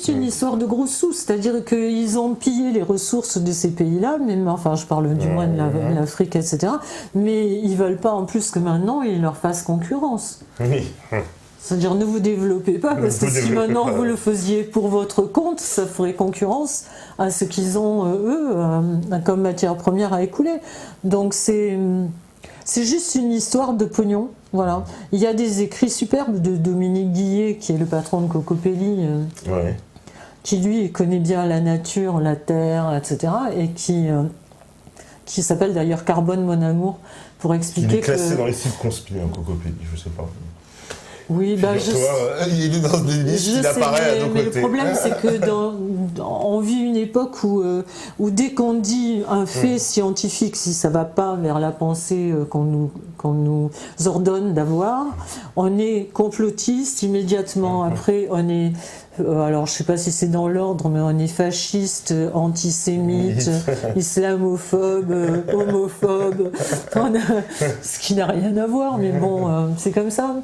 une histoire de gros sous, c'est-à-dire qu'ils ont pillé les ressources de ces pays-là, même enfin je parle du moins de l'Afrique, etc. Mais ils veulent pas en plus que maintenant ils leur fassent concurrence. Oui. C'est-à-dire ne vous développez pas, parce que si maintenant vous le faisiez pour votre compte, ça ferait concurrence à ce qu'ils ont, eux, comme matière première à écouler. Donc c'est juste une histoire de pognon. Voilà. Il y a des écrits superbes de Dominique Guillet, qui est le patron de Cocopelli, qui lui connaît bien la nature, la terre, etc. et qui s'appelle d'ailleurs Carbone mon amour, pour expliquer que... Il est classé dans les sites conspirés, Cocopelli, je sais pas. Oui, bah il est dans des listes, il apparaît à nos côtés. Mais le problème, c'est que on vit une époque où dès qu'on dit un fait scientifique, si ça va pas vers la pensée qu'on nous ordonne d'avoir, on est complotiste immédiatement. Après, on est... alors, je sais pas si c'est dans l'ordre, mais on est fasciste, antisémite, islamophobe, homophobe, ce qui n'a rien à voir, mais bon, c'est comme ça.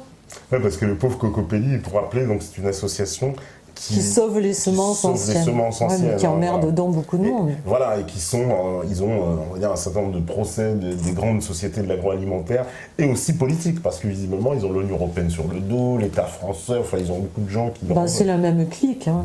Ouais, parce que le pauvre Cocopelli, pour rappeler, donc c'est une association qui sauve les semences anciennes, mais qui emmerde dedans beaucoup de monde. Voilà, et ils ont on va dire, un certain nombre de procès des grandes sociétés de l'agroalimentaire et aussi politiques, parce que visiblement ils ont l'Union européenne sur le dos, l'État français, enfin ils ont beaucoup de gens qui... c'est la même clique, hein.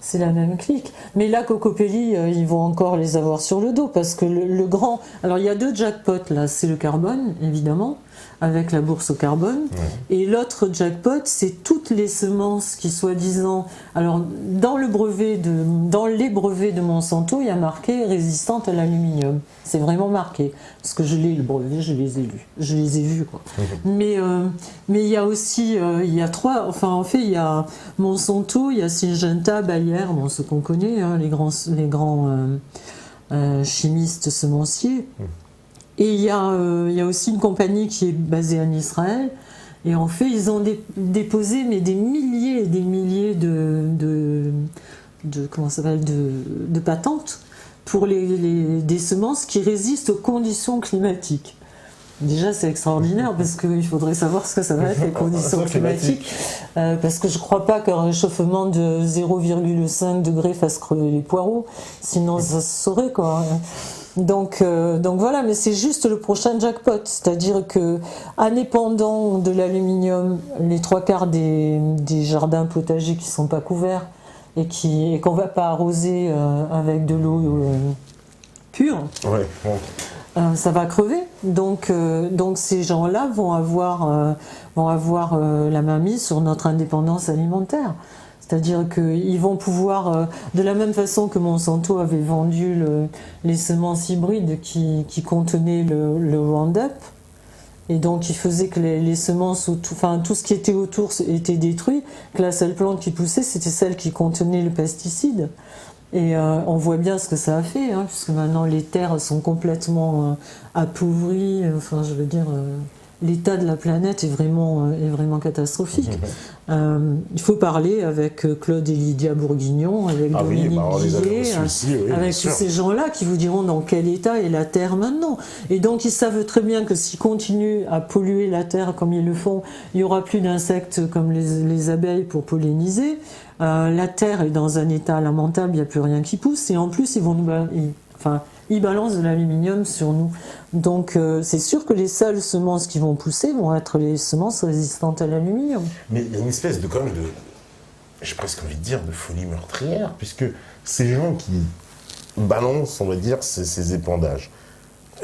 C'est la même clique. Mais là, Cocopelli, ils vont encore les avoir sur le dos, parce que le grand... Alors il y a deux jackpots là, c'est le carbone, évidemment, avec la bourse au carbone. Et l'autre jackpot, c'est toutes les semences qui, soi-disant... Alors, dans les brevets de Monsanto, il y a marqué « résistante à l'aluminium ». C'est vraiment marqué. Parce que je l'ai, le brevet, je les ai lus. Je les ai vus, quoi. Mais il y a aussi... il y a trois... Enfin, en fait, il y a Monsanto, il y a Syngenta, Bayer, bon, ceux qu'on connaît, hein, les grands chimistes semenciers. Et il y a aussi une compagnie qui est basée en Israël. Et en fait, ils ont déposé des milliers et des milliers de patentes pour des semences qui résistent aux conditions climatiques. Déjà, c'est extraordinaire parce qu'il faudrait savoir ce que ça va être les conditions climatiques. Parce que je ne crois pas qu'un réchauffement de 0,5 degré fasse crever les poireaux. Sinon, ça se saurait, quoi. Donc voilà, mais c'est juste le prochain jackpot, c'est-à-dire que, indépendant de l'aluminium, les 3/4 des jardins potagers qui ne sont pas couverts et qu'on ne va pas arroser avec de l'eau pure, ça va crever. Donc ces gens-là vont avoir la main mise sur notre indépendance alimentaire. C'est-à-dire qu'ils vont pouvoir, de la même façon que Monsanto avait vendu les semences hybrides qui contenaient le Roundup, et donc qui faisait que les semences, tout ce qui était autour était détruit, que la seule plante qui poussait, c'était celle qui contenait le pesticide. Et on voit bien ce que ça a fait, hein, puisque maintenant les terres sont complètement appauvries, enfin je veux dire... L'état de la planète est vraiment catastrophique. Il faut parler avec Claude et Lydia Bourguignon, avec Dominique Guillet, avec tous ces gens-là qui vous diront dans quel état est la Terre maintenant. Et donc ils savent très bien que s'ils continuent à polluer la Terre comme ils le font, il n'y aura plus d'insectes comme les abeilles pour polliniser. La Terre est dans un état lamentable, il n'y a plus rien qui pousse. Et en plus, ils balancent de l'aluminium sur nous. Donc c'est sûr que les seules semences qui vont pousser vont être les semences résistantes à l'aluminium. Mais il y a une espèce de, quand même, j'ai presque envie de dire, de folie meurtrière, puisque ces gens qui balancent, on va dire, ces épandages,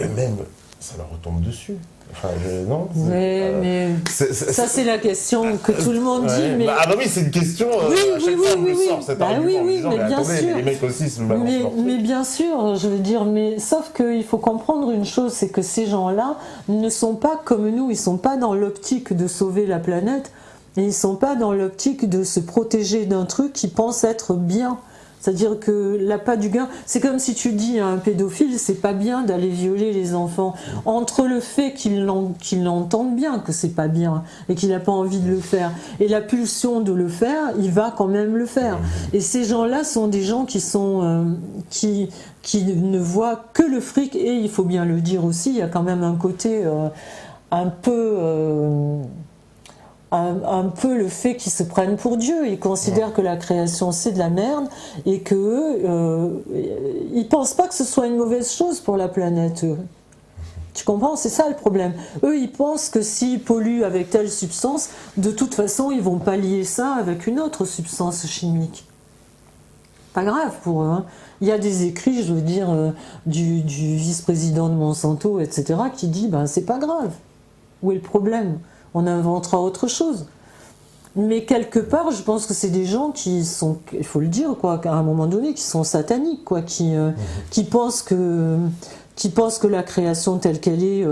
eux-mêmes, ça leur retombe dessus. Enfin, non. Mais ça, c'est la question que tout le monde dit. Mais... Ah bah oui, c'est une question. Mais bien sûr. Les mecs aussi se balancent. Mais bien sûr, je veux dire, mais sauf qu'il faut comprendre une chose, c'est que ces gens-là ne sont pas comme nous, ils sont pas dans l'optique de sauver la planète. Et ils ne sont pas dans l'optique de se protéger d'un truc qu'ils pensent être bien. C'est-à-dire que l'appât du gain, c'est comme si tu dis à un pédophile, c'est pas bien d'aller violer les enfants. Entre le fait qu'il l'entende bien que c'est pas bien et qu'il n'a pas envie de le faire, et la pulsion de le faire, il va quand même le faire. Et ces gens-là sont des gens qui sont qui ne voient que le fric, et il faut bien le dire aussi, il y a quand même un côté un peu le fait qu'ils se prennent pour Dieu. Ils considèrent que la création c'est de la merde et que ils pensent pas que ce soit une mauvaise chose pour la planète. Tu comprends? C'est ça le problème. Eux, ils pensent que s'ils polluent avec telle substance, de toute façon, ils vont pas lier ça avec une autre substance chimique. Pas grave pour eux. Hein. Il y a des écrits, je veux dire, du vice-président de Monsanto, etc., qui dit ben c'est pas grave. Où est le problème? On inventera autre chose. Mais quelque part, je pense que c'est des gens qui sont, il faut le dire, quoi, à un moment donné, qui sont sataniques, quoi, qui pensent que la création telle qu'elle est,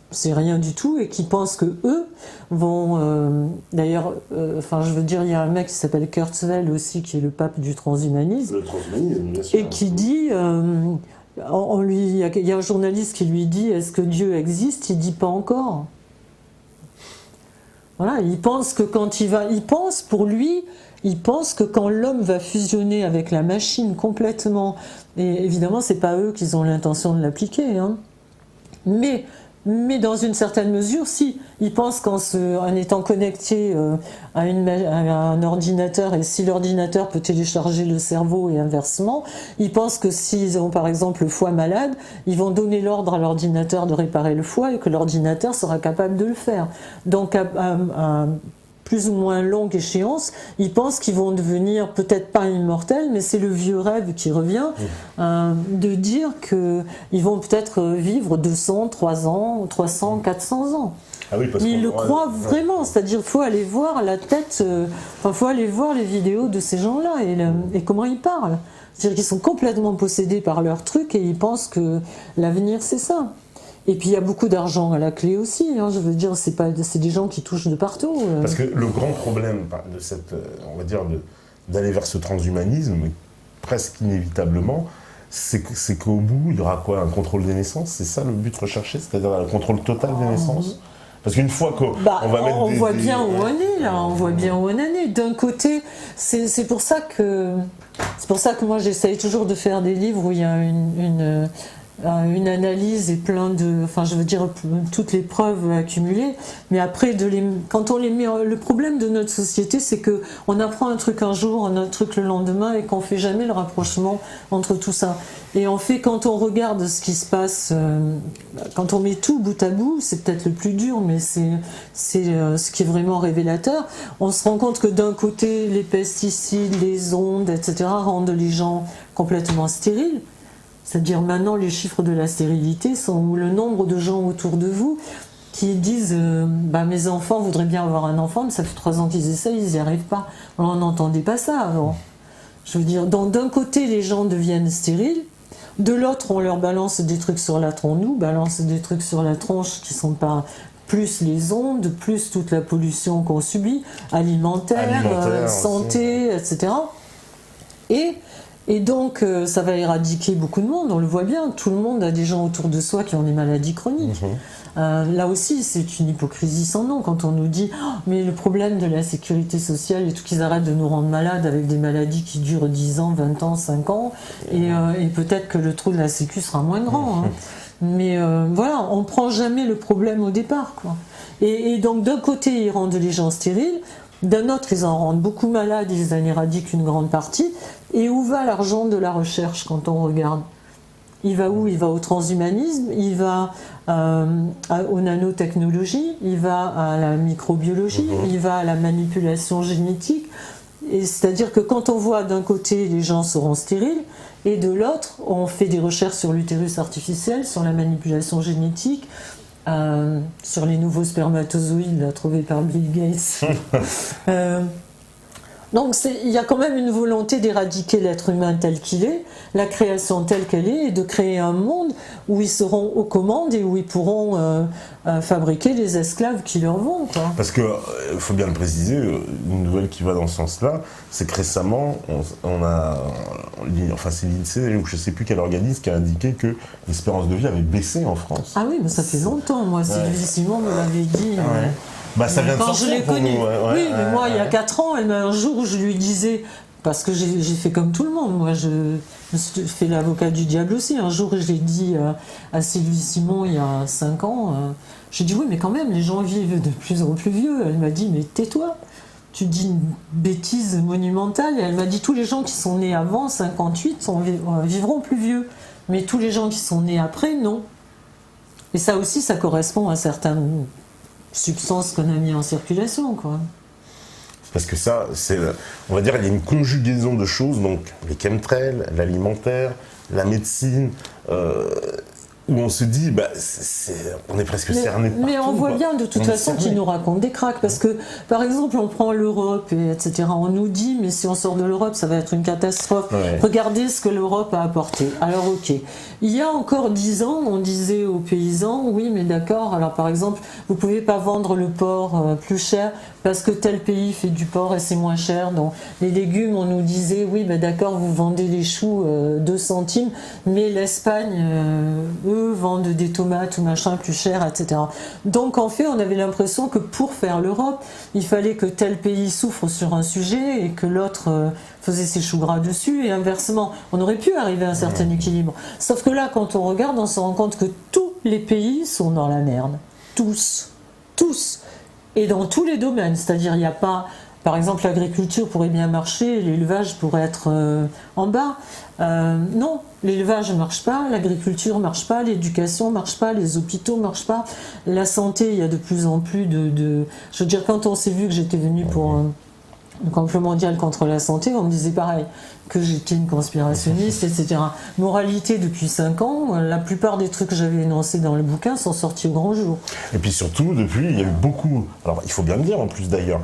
c'est rien du tout, et qui pensent que eux vont. D'ailleurs, je veux dire, il y a un mec qui s'appelle Kurzweil aussi, qui est le pape du transhumanisme, Le transhumanisme, bien sûr. et qui dit. Il y a un journaliste qui lui dit est-ce que Dieu existe? Il dit pas encore. Voilà, il pense que pour lui, il pense que quand l'homme va fusionner avec la machine complètement, et évidemment c'est pas eux qui ont l'intention de l'appliquer, hein, mais dans une certaine mesure, si, il pense qu'en étant connecté à un ordinateur, et si l'ordinateur peut télécharger le cerveau et inversement, il pense que s'ils ont par exemple le foie malade, ils vont donner l'ordre à l'ordinateur de réparer le foie et que l'ordinateur sera capable de le faire. Donc à plus ou moins longue échéance, ils pensent qu'ils vont devenir peut-être pas immortels, mais c'est le vieux rêve qui revient, de dire qu'ils vont peut-être vivre 200, 300, 400 ans. Ah oui, parce mais ils le croient vraiment, c'est-à-dire qu'il faut aller voir la tête, faut aller voir les vidéos de ces gens-là et comment ils parlent. C'est-à-dire qu'ils sont complètement possédés par leur truc et ils pensent que l'avenir c'est ça. Et puis il y a beaucoup d'argent à la clé aussi, hein, je veux dire, c'est des gens qui touchent de partout. Parce que le grand problème de cette, on va dire, d'aller vers ce transhumanisme, presque inévitablement, c'est qu'au bout, il y aura quoi? Un contrôle des naissances? C'est ça le but recherché? C'est-à-dire un contrôle total des naissances? Parce qu'une fois qu'on va mettre on voit bien où on est là, on voit bien où on en est. D'un côté, c'est pour ça que moi j'essaye toujours de faire des livres où il y a une analyse et toutes les preuves accumulées, mais après quand on les met, le problème de notre société c'est que on apprend un truc un jour, un autre truc le lendemain et qu'on fait jamais le rapprochement entre tout ça. Et en fait, quand on regarde ce qui se passe, quand on met tout bout à bout, c'est peut-être le plus dur, mais c'est ce qui est vraiment révélateur. On se rend compte que d'un côté, les pesticides, les ondes, etc. rendent les gens complètement stériles. C'est-à-dire maintenant les chiffres de la stérilité sont le nombre de gens autour de vous qui disent mes enfants voudraient bien avoir un enfant, mais ça fait 3 ans qu'ils essayent, ils n'y arrivent pas. Alors, on n'entendait pas ça avant. Je veux dire, donc d'un côté les gens deviennent stériles, de l'autre on leur balance des trucs sur la tronche, nous balance des trucs sur la tronche qui sont pas plus les ondes, plus toute la pollution qu'on subit, alimentaire santé, etc. Et donc, ça va éradiquer beaucoup de monde, on le voit bien. Tout le monde a des gens autour de soi qui ont des maladies chroniques. Là aussi, c'est une hypocrisie sans nom quand on nous dit mais le problème de la sécurité sociale et tout, qu'ils arrêtent de nous rendre malades avec des maladies qui durent 10 ans, 20 ans, 5 ans, et peut-être que le trou de la sécu sera moins grand. Hein. Mais voilà, on ne prend jamais le problème au départ, quoi. Et donc, d'un côté, ils rendent les gens stériles. D'un autre, ils en rendent beaucoup malades, ils en éradiquent une grande partie. Et où va l'argent de la recherche quand on regarde? Il va où? Il va au transhumanisme, il va aux nanotechnologies, il va à la microbiologie, il va à la manipulation génétique. Et c'est-à-dire que quand on voit d'un côté les gens seront stériles, et de l'autre, on fait des recherches sur l'utérus artificiel, sur la manipulation génétique, sur les nouveaux spermatozoïdes trouvés par Bill Gates. Donc il y a quand même une volonté d'éradiquer l'être humain tel qu'il est, la création telle qu'elle est, et de créer un monde où ils seront aux commandes et où ils pourront fabriquer les esclaves qui leur vont, quoi. Parce que, il faut bien le préciser, une nouvelle qui va dans ce sens-là, c'est que récemment, enfin c'est l'INSEE ou je ne sais plus quel organisme qui a indiqué que l'espérance de vie avait baissé en France. Ah oui, mais ça fait longtemps, moi, Sylvie Simon me l'avait dit. Ouais. Bah, ça vient de quand je l'ai pour connue. nous. Oui, mais moi, il y a 4 ans, un jour où je lui disais, parce que j'ai fait comme tout le monde, moi, je me suis fait l'avocat du diable aussi. Un jour, je l'ai dit à Sylvie Simon, il y a 5 ans, j'ai dit, oui, mais quand même, les gens vivent de plus en plus vieux. Elle m'a dit, mais tais-toi, tu dis une bêtise monumentale. Et elle m'a dit, tous les gens qui sont nés avant 58 vivront plus vieux. Mais tous les gens qui sont nés après, non. Et ça aussi, ça correspond à certaines substances qu'on a mis en circulation, quoi. Parce que ça, on va dire, il y a une conjugaison de choses, donc les chemtrails, l'alimentaire, la médecine, où on se dit, bah, on est presque cerné partout. Mais on voit quoi. bien de toute façon qu'ils nous racontent des cracks, parce que, par exemple, on prend l'Europe, etc. On nous dit, mais si on sort de l'Europe, ça va être une catastrophe. Ouais. Regardez ce que l'Europe a apporté. Alors, ok. Il y a encore 10 ans, on disait aux paysans, oui, mais d'accord, alors par exemple, vous pouvez pas vendre le porc plus cher parce que tel pays fait du porc et c'est moins cher. Donc, les légumes, on nous disait, oui, mais d'accord, vous vendez les choux 2 centimes, mais l'Espagne, eux, vendent des tomates ou machin plus cher, etc. Donc, en fait, on avait l'impression que pour faire l'Europe, il fallait que tel pays souffre sur un sujet et que l'autre faisait ses choux gras dessus, et inversement. On aurait pu arriver à un certain équilibre. Sauf que là, quand on regarde, on se rend compte que tous les pays sont dans la merde. Tous. Tous. Et dans tous les domaines. C'est-à-dire, il n'y a pas... Par exemple, l'agriculture pourrait bien marcher, l'élevage pourrait être en bas. Non, l'élevage ne marche pas, l'agriculture ne marche pas, l'éducation ne marche pas, les hôpitaux ne marchent pas. La santé, il y a de plus en plus de... Je veux dire, quand on s'est vu que j'étais venue pour... le complot mondial contre la santé, on me disait pareil, que j'étais une conspirationniste, etc. Moralité, depuis 5 ans, la plupart des trucs que j'avais énoncés dans le bouquin sont sortis au grand jour. Et puis surtout, depuis, il y a eu beaucoup, alors il faut bien le dire en plus d'ailleurs,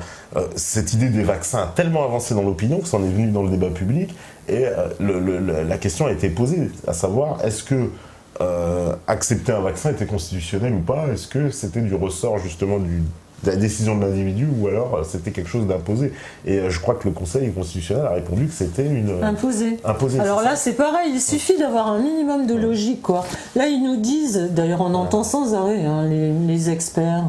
cette idée des vaccins a tellement avancé dans l'opinion que ça en est venu dans le débat public, et la question a été posée, à savoir, est-ce que accepter un vaccin était constitutionnel ou pas? Est-ce que c'était du ressort justement de la décision de l'individu, ou alors c'était quelque chose d'imposé? Et je crois que le Conseil constitutionnel a répondu que c'était une... Imposé. Imposé. Alors là, c'est pareil, il suffit d'avoir un minimum de logique, quoi. Là, ils nous disent, d'ailleurs on entend sans arrêt les experts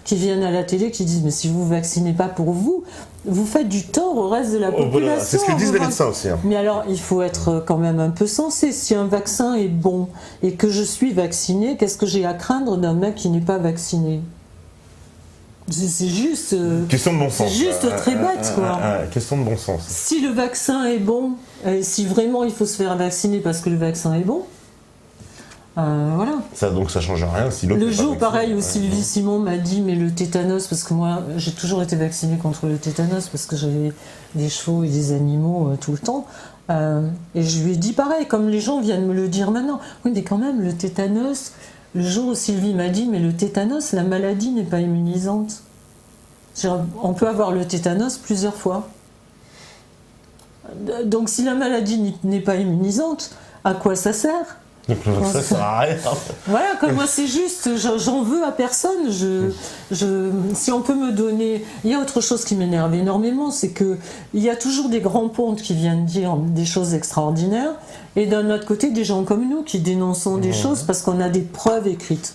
qui viennent à la télé, qui disent, mais si vous ne vaccinez pas pour vous, vous faites du tort au reste de la population. Voilà, c'est ce que disent les médecins aussi. Mais alors, il faut être quand même un peu sensé. Si un vaccin est bon et que je suis vacciné, qu'est-ce que j'ai à craindre d'un mec qui n'est pas vacciné? C'est juste... question de bon sens. C'est juste très bête, quoi. Question de bon sens. Si le vaccin est bon, et si vraiment il faut se faire vacciner parce que le vaccin est bon, voilà. Donc ça change rien si l'autre... Le jour, pareil, où Sylvie Simon m'a dit, mais le tétanos, parce que moi, j'ai toujours été vaccinée contre le tétanos, parce que j'avais des chevaux et des animaux tout le temps. Et je lui ai dit pareil, comme les gens viennent me le dire maintenant. Oui, mais quand même, le tétanos... Le jour où Sylvie m'a dit, mais le tétanos, la maladie n'est pas immunisante. On peut avoir le tétanos plusieurs fois. Donc si la maladie n'est pas immunisante, à quoi ça sert? Ça sert à rien. Voilà, comme moi c'est juste, j'en veux à personne. Si on peut me donner... Il y a autre chose qui m'énerve énormément, c'est qu'il y a toujours des grands pontes qui viennent dire des choses extraordinaires, et d'un autre côté des gens comme nous qui dénonçons des choses parce qu'on a des preuves écrites.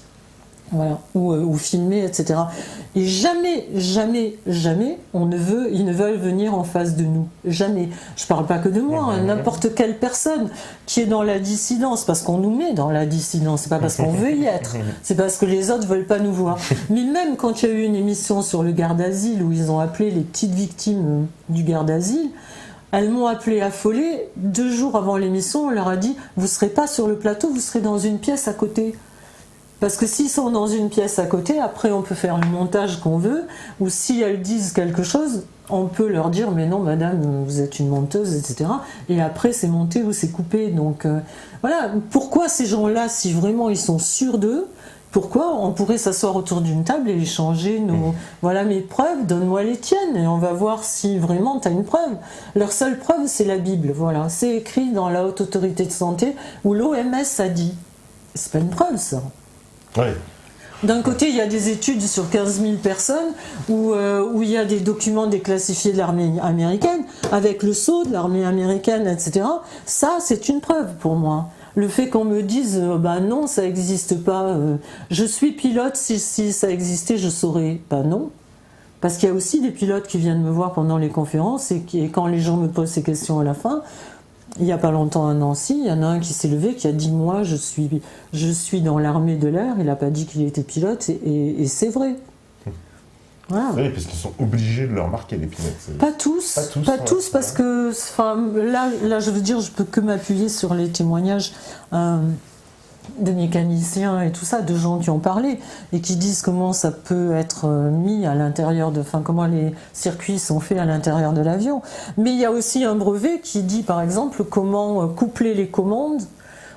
Voilà, ou filmées, etc. Et jamais, jamais, jamais, ils ne veulent venir en face de nous. Jamais. Je parle pas que de moi, n'importe quelle personne qui est dans la dissidence, parce qu'on nous met dans la dissidence, c'est pas parce qu'on veut y être, c'est parce que les autres veulent pas nous voir. Mais même quand il y a eu une émission sur le garde d'asile où ils ont appelé les petites victimes du garde d'asile, elles m'ont appelé affolée. 2 jours avant l'émission, on leur a dit, vous serez pas sur le plateau, vous serez dans une pièce à côté. Parce que s'ils sont dans une pièce à côté, après on peut faire le montage qu'on veut, ou si elles disent quelque chose, on peut leur dire mais non madame, vous êtes une menteuse, etc. Et après c'est monté ou c'est coupé. Donc voilà, pourquoi ces gens-là, si vraiment ils sont sûrs d'eux, Pourquoi on pourrait s'asseoir autour d'une table et échanger voilà mes preuves, donne-moi les tiennes et on va voir si vraiment tu as une preuve. Leur seule preuve, c'est la Bible, voilà. C'est écrit dans la Haute Autorité de Santé où l'OMS a dit. C'est pas une preuve, ça. Oui. D'un côté, il y a des études sur 15 000 personnes où il y a des documents déclassifiés de l'armée américaine, avec le sceau de l'armée américaine, etc. Ça, c'est une preuve pour moi. Le fait qu'on me dise bah non, ça n'existe pas, je suis pilote, si ça existait, je saurais. Bah non. Parce qu'il y a aussi des pilotes qui viennent me voir pendant les conférences et quand les gens me posent ces questions à la fin, il n'y a pas longtemps à Nancy, il y en a un qui s'est levé, qui a dit moi je suis dans l'armée de l'air, il n'a pas dit qu'il était pilote et c'est vrai. Voilà. Oui, parce qu'ils sont obligés de leur marquer les pilotes. Pas tous, parce que là je veux dire, je peux que m'appuyer sur les témoignages de mécaniciens et tout ça, de gens qui ont parlé et qui disent comment ça peut être mis à l'intérieur comment les circuits sont faits à l'intérieur de l'avion. Mais il y a aussi un brevet qui dit par exemple comment coupler les commandes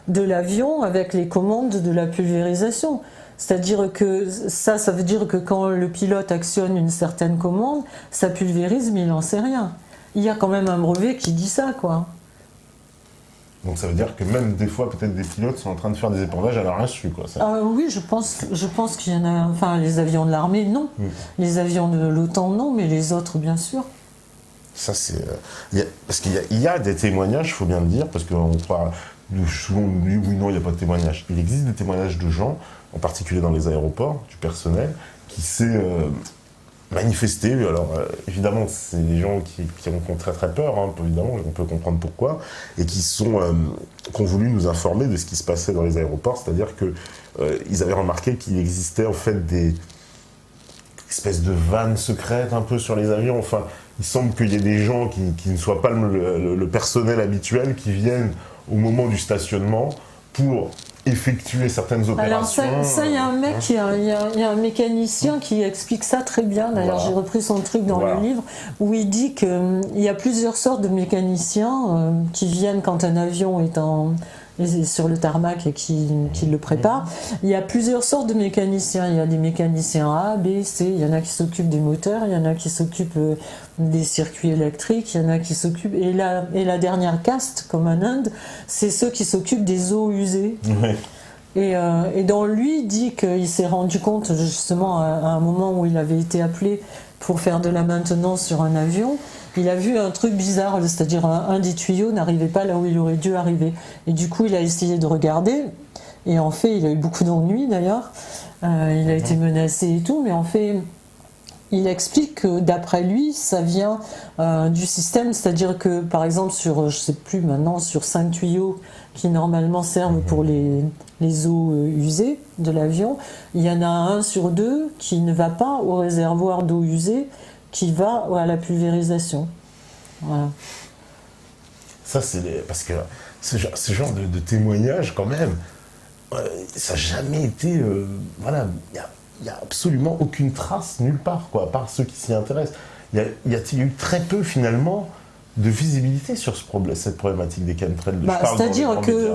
de l'avion avec les commandes de la pulvérisation. C'est-à-dire que ça veut dire que quand le pilote actionne une certaine commande, ça pulvérise mais il n'en sait rien. Il y a quand même un brevet qui dit ça, quoi. Donc ça veut dire que même des fois, peut-être des pilotes sont en train de faire des épandages à leur insu, quoi. Oui, je pense qu'il y en a. Enfin, les avions de l'armée, non. Les avions de l'OTAN, non, mais les autres, bien sûr. Ça, c'est. Parce qu'il y a des témoignages, il faut bien le dire, parce qu'on croit. Souvent, on dit oui, non, il n'y a pas de témoignages. Il existe des témoignages de gens, en particulier dans les aéroports, du personnel, qui s'est manifesté. Alors, évidemment, c'est des gens qui ont très très peur, hein, évidemment, on peut comprendre pourquoi, et qui ont voulu nous informer de ce qui se passait dans les aéroports, c'est-à-dire qu'ils avaient remarqué qu'il existait en fait des espèces de vannes secrètes un peu sur les avions. Enfin, il semble qu'il y ait des gens qui ne soient pas le personnel habituel qui viennent au moment du stationnement pour effectuer certaines opérations. Alors ça il y a un mec, il y a un mécanicien qui explique ça très bien. D'ailleurs, voilà. J'ai repris son truc dans le livre où il dit qu'il y a plusieurs sortes de mécaniciens qui viennent quand un avion est sur le tarmac et qui le prépare. Il y a plusieurs sortes de mécaniciens. Il y a des mécaniciens A, B, C. Il y en a qui s'occupent des moteurs, il y en a qui s'occupent des circuits électriques, il y en a qui s'occupent... Et la dernière caste, comme en Inde, c'est ceux qui s'occupent des eaux usées. Oui. Et dans lui, il dit qu'il s'est rendu compte, justement, à un moment où il avait été appelé pour faire de la maintenance sur un avion, il a vu un truc bizarre, c'est-à-dire un des tuyaux n'arrivait pas là où il aurait dû arriver. Et du coup, il a essayé de regarder, et en fait, il a eu beaucoup d'ennuis d'ailleurs, il a été menacé et tout, mais en fait, il explique que d'après lui, ça vient du système, c'est-à-dire que, par exemple, sur 5 tuyaux qui normalement servent pour les eaux usées de l'avion, il y en a un sur 2 qui ne va pas au réservoir d'eau usée, qui va à la pulvérisation. Voilà. Ça, c'est parce que ce genre de témoignage, quand même, ça n'a jamais été... voilà, il n'y a absolument aucune trace nulle part, quoi, à part ceux qui s'y intéressent. Il y a eu très peu, finalement, de visibilité sur cette problématique des chemtrails. C'est-à-dire que...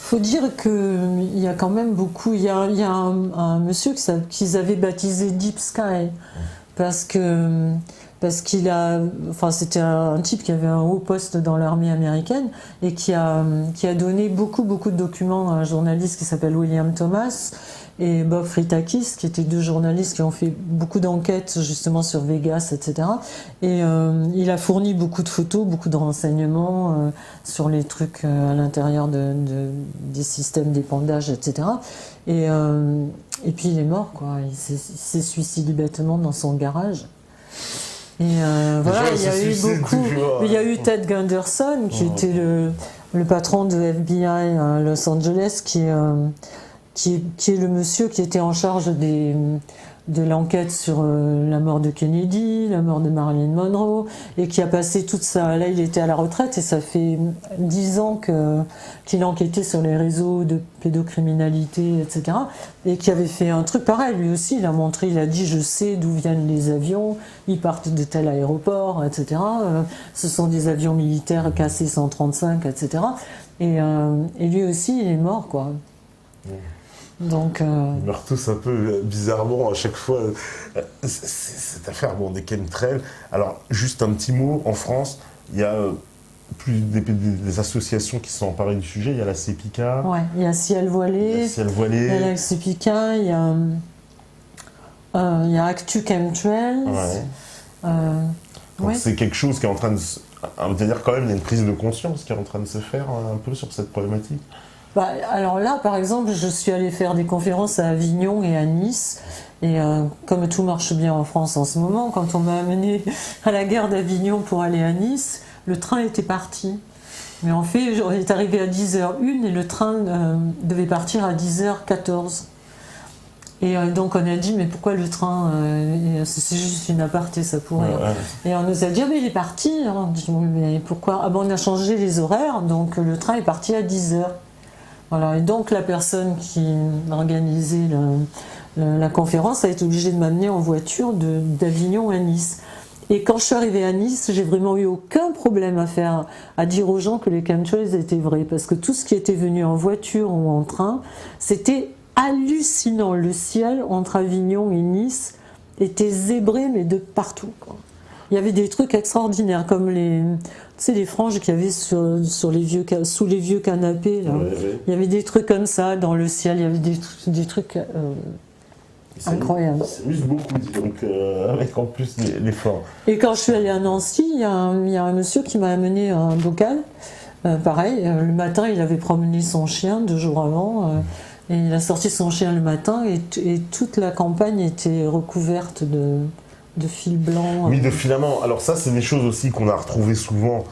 faut dire qu'il y a quand même beaucoup... Il y a un monsieur qu'ils avaient baptisé Deep Sky, parce qu'il a... Enfin, c'était un type qui avait un haut poste dans l'armée américaine et qui a donné beaucoup de documents à un journaliste qui s'appelle William Thomas et Bob Fritakis, qui étaient 2 journalistes qui ont fait beaucoup d'enquêtes justement sur Vegas, etc. Et il a fourni beaucoup de photos, beaucoup de renseignements sur les trucs à l'intérieur des systèmes d'épandage, etc. Et puis il est mort, quoi. Il s'est suicidé bêtement dans son garage. Et voilà, il y a eu beaucoup. Il y a eu Ted Gunderson, qui était le patron de FBI à Los Angeles, qui est le monsieur qui était en charge de l'enquête sur la mort de Kennedy, la mort de Marilyn Monroe, et qui a passé toute ça. Là, il était à la retraite et ça fait 10 ans qu'il enquêtait sur les réseaux de pédocriminalité, etc. Et qui avait fait un truc pareil. Lui aussi, il a dit je sais d'où viennent les avions, ils partent de tel aéroport, etc. Ce sont des avions militaires KC-135, etc. Et lui aussi, il est mort, quoi. Donc, Ils meurent tous un peu bizarrement à chaque fois. Cette affaire des chemtrails. Alors, juste un petit mot, en France, il y a des associations qui sont emparées du sujet. Il y a la CEPICA. ouais, il y a Ciel Voilé, il y a la CEPICA, il y a Actu Chemtrails. Ouais. Donc Ouais. c'est quelque chose qui est en train de... On va dire quand même, il y a une prise de conscience qui est en train de se faire un peu sur cette problématique. Bah, alors là, par exemple, je suis allée faire des conférences à Avignon et à Nice. Et comme tout marche bien en France en ce moment, quand on m'a amené à la gare d'Avignon pour aller à Nice, le train était parti. Mais en fait, on est arrivé à 10h01 et le train devait partir à 10h14. Et donc on a dit, mais pourquoi le train c'est juste une aparté, ça pourrait. Ouais. Et on nous a dit, ah, mais il est parti. Alors, on dit, oui, mais pourquoi? Ah ben on a changé les horaires, donc le train est parti à 10h. Voilà, et donc la personne qui organisait la conférence a été obligée de m'amener en voiture d'Avignon à Nice. Et quand je suis arrivée à Nice, j'ai vraiment eu aucun problème à dire aux gens que les chemtrails étaient vrais, parce que tout ce qui était venu en voiture ou en train, c'était hallucinant. Le ciel entre Avignon et Nice était zébré, mais de partout, quoi. Il y avait des trucs extraordinaires, comme les franges qu'il y avait sous les vieux canapés. Là. Ouais. Il y avait des trucs comme ça dans le ciel, il y avait des trucs incroyables. Ça s'amuse beaucoup, donc avec en plus l'effort. Et quand je suis allée à Nancy, il y a un monsieur qui m'a amené un bocal. Pareil, le matin, il avait promené son chien 2 jours avant. Et il a sorti son chien le matin et toute la campagne était recouverte de fils blancs. Oui, de filaments. Alors ça, c'est des choses aussi qu'on a retrouvées souvent,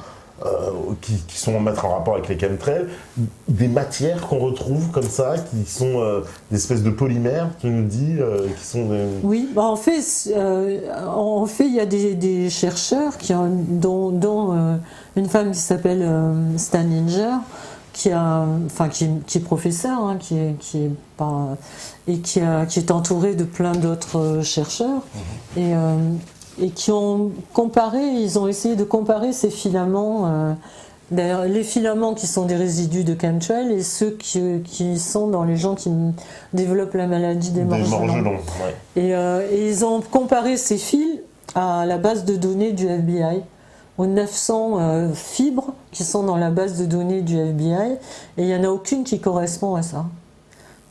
qui sont à mettre en rapport avec les chemtrails. Des matières qu'on retrouve comme ça, qui sont des espèces de polymères, tu nous dis, qui sont des... Oui, bah en fait, il y a des chercheurs dont une femme qui s'appelle Staninger, qui est professeur, hein, qui est entouré de plein d'autres chercheurs, et qui ont ils ont essayé de comparer ces filaments, d'ailleurs les filaments qui sont des résidus de chemtrails et ceux qui sont dans les gens qui développent la maladie des morts-gelons. Ouais. Et ils ont comparé ces fils à la base de données du FBI, aux 900 fibres qui sont dans la base de données du FBI, et il n'y en a aucune qui correspond à ça.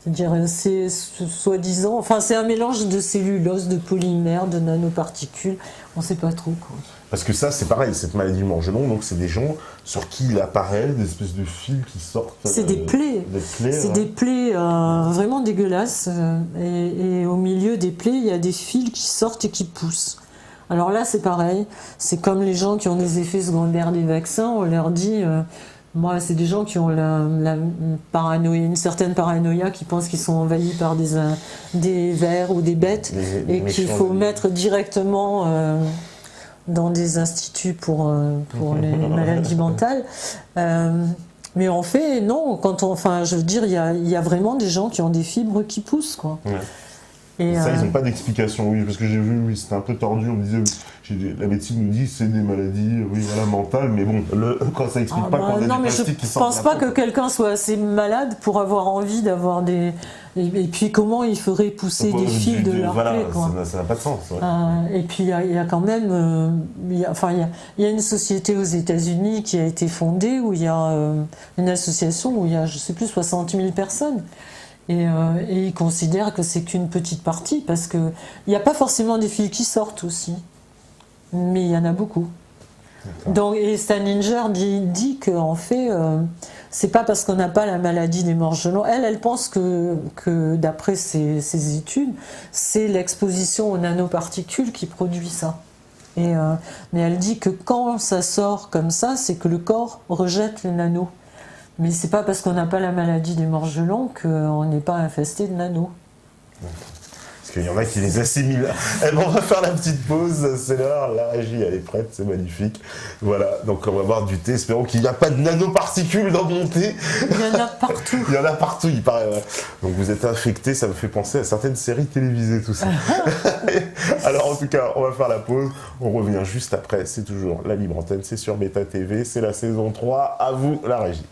C'est-à-dire, c'est soi-disant, enfin c'est un mélange de cellulose, de polymères, de nanoparticules, on ne sait pas trop, quoi. Parce que ça, c'est pareil, cette maladie du morgelon, donc c'est des gens sur qui il apparaît des espèces de fils qui sortent. C'est des plaies. C'est des plaies vraiment dégueulasses, et au milieu des plaies, il y a des fils qui sortent et qui poussent. Alors là, c'est pareil, c'est comme les gens qui ont des effets secondaires des vaccins, on leur dit, moi, c'est des gens qui ont la paranoïa, une certaine paranoïa, qui pensent qu'ils sont envahis par des vers ou des bêtes, et qu'il faut mettre directement dans des instituts pour les maladies mentales. Mais en fait, non, je veux dire, il y a vraiment des gens qui ont des fibres qui poussent, quoi. Ouais. Et ça, ils n'ont pas d'explication, oui, parce que j'ai vu, oui, c'était un peu tordu, on me disait, la médecine nous dit c'est des maladies, oui, voilà, mentales, mais bon, quand ça explique pas qu'on a non, des mais plastiques qui je sortent. pense pas que quelqu'un soit assez malade pour avoir envie d'avoir des... Et puis comment il ferait pousser des fils de leur plaie, quoi. Ça n'a pas de sens. Ouais. Et puis il y a quand même... il y a une société aux États-Unis qui a été fondée, où il y a une association où il y a, je sais plus, 60 000 personnes. Et ils considèrent que c'est qu'une petite partie, parce qu'il n'y a pas forcément des fils qui sortent aussi, mais il y en a beaucoup. Donc, et Staninger dit qu'en fait, c'est pas parce qu'on n'a pas la maladie des morts-gelons. Elle pense que d'après ses études, c'est l'exposition aux nanoparticules qui produit ça. Mais elle dit que quand ça sort comme ça, c'est que le corps rejette les nanos. Mais c'est pas parce qu'on n'a pas la maladie des morts-gelons qu'on n'est pas infesté de nanos. Parce qu'il y en a qui les assimilent. Eh ben, on va faire la petite pause, c'est l'heure, la régie elle est prête, c'est magnifique. Voilà, donc on va boire du thé, espérons qu'il n'y a pas de nanoparticules dans mon thé. Il y en a partout. Il y en a partout, il paraît. Ouais. Donc vous êtes infectés, ça me fait penser à certaines séries télévisées, tout ça. Alors en tout cas, on va faire la pause, on revient juste après, c'est toujours la Libre Antenne, c'est sur Beta TV, c'est la saison 3, à vous la régie.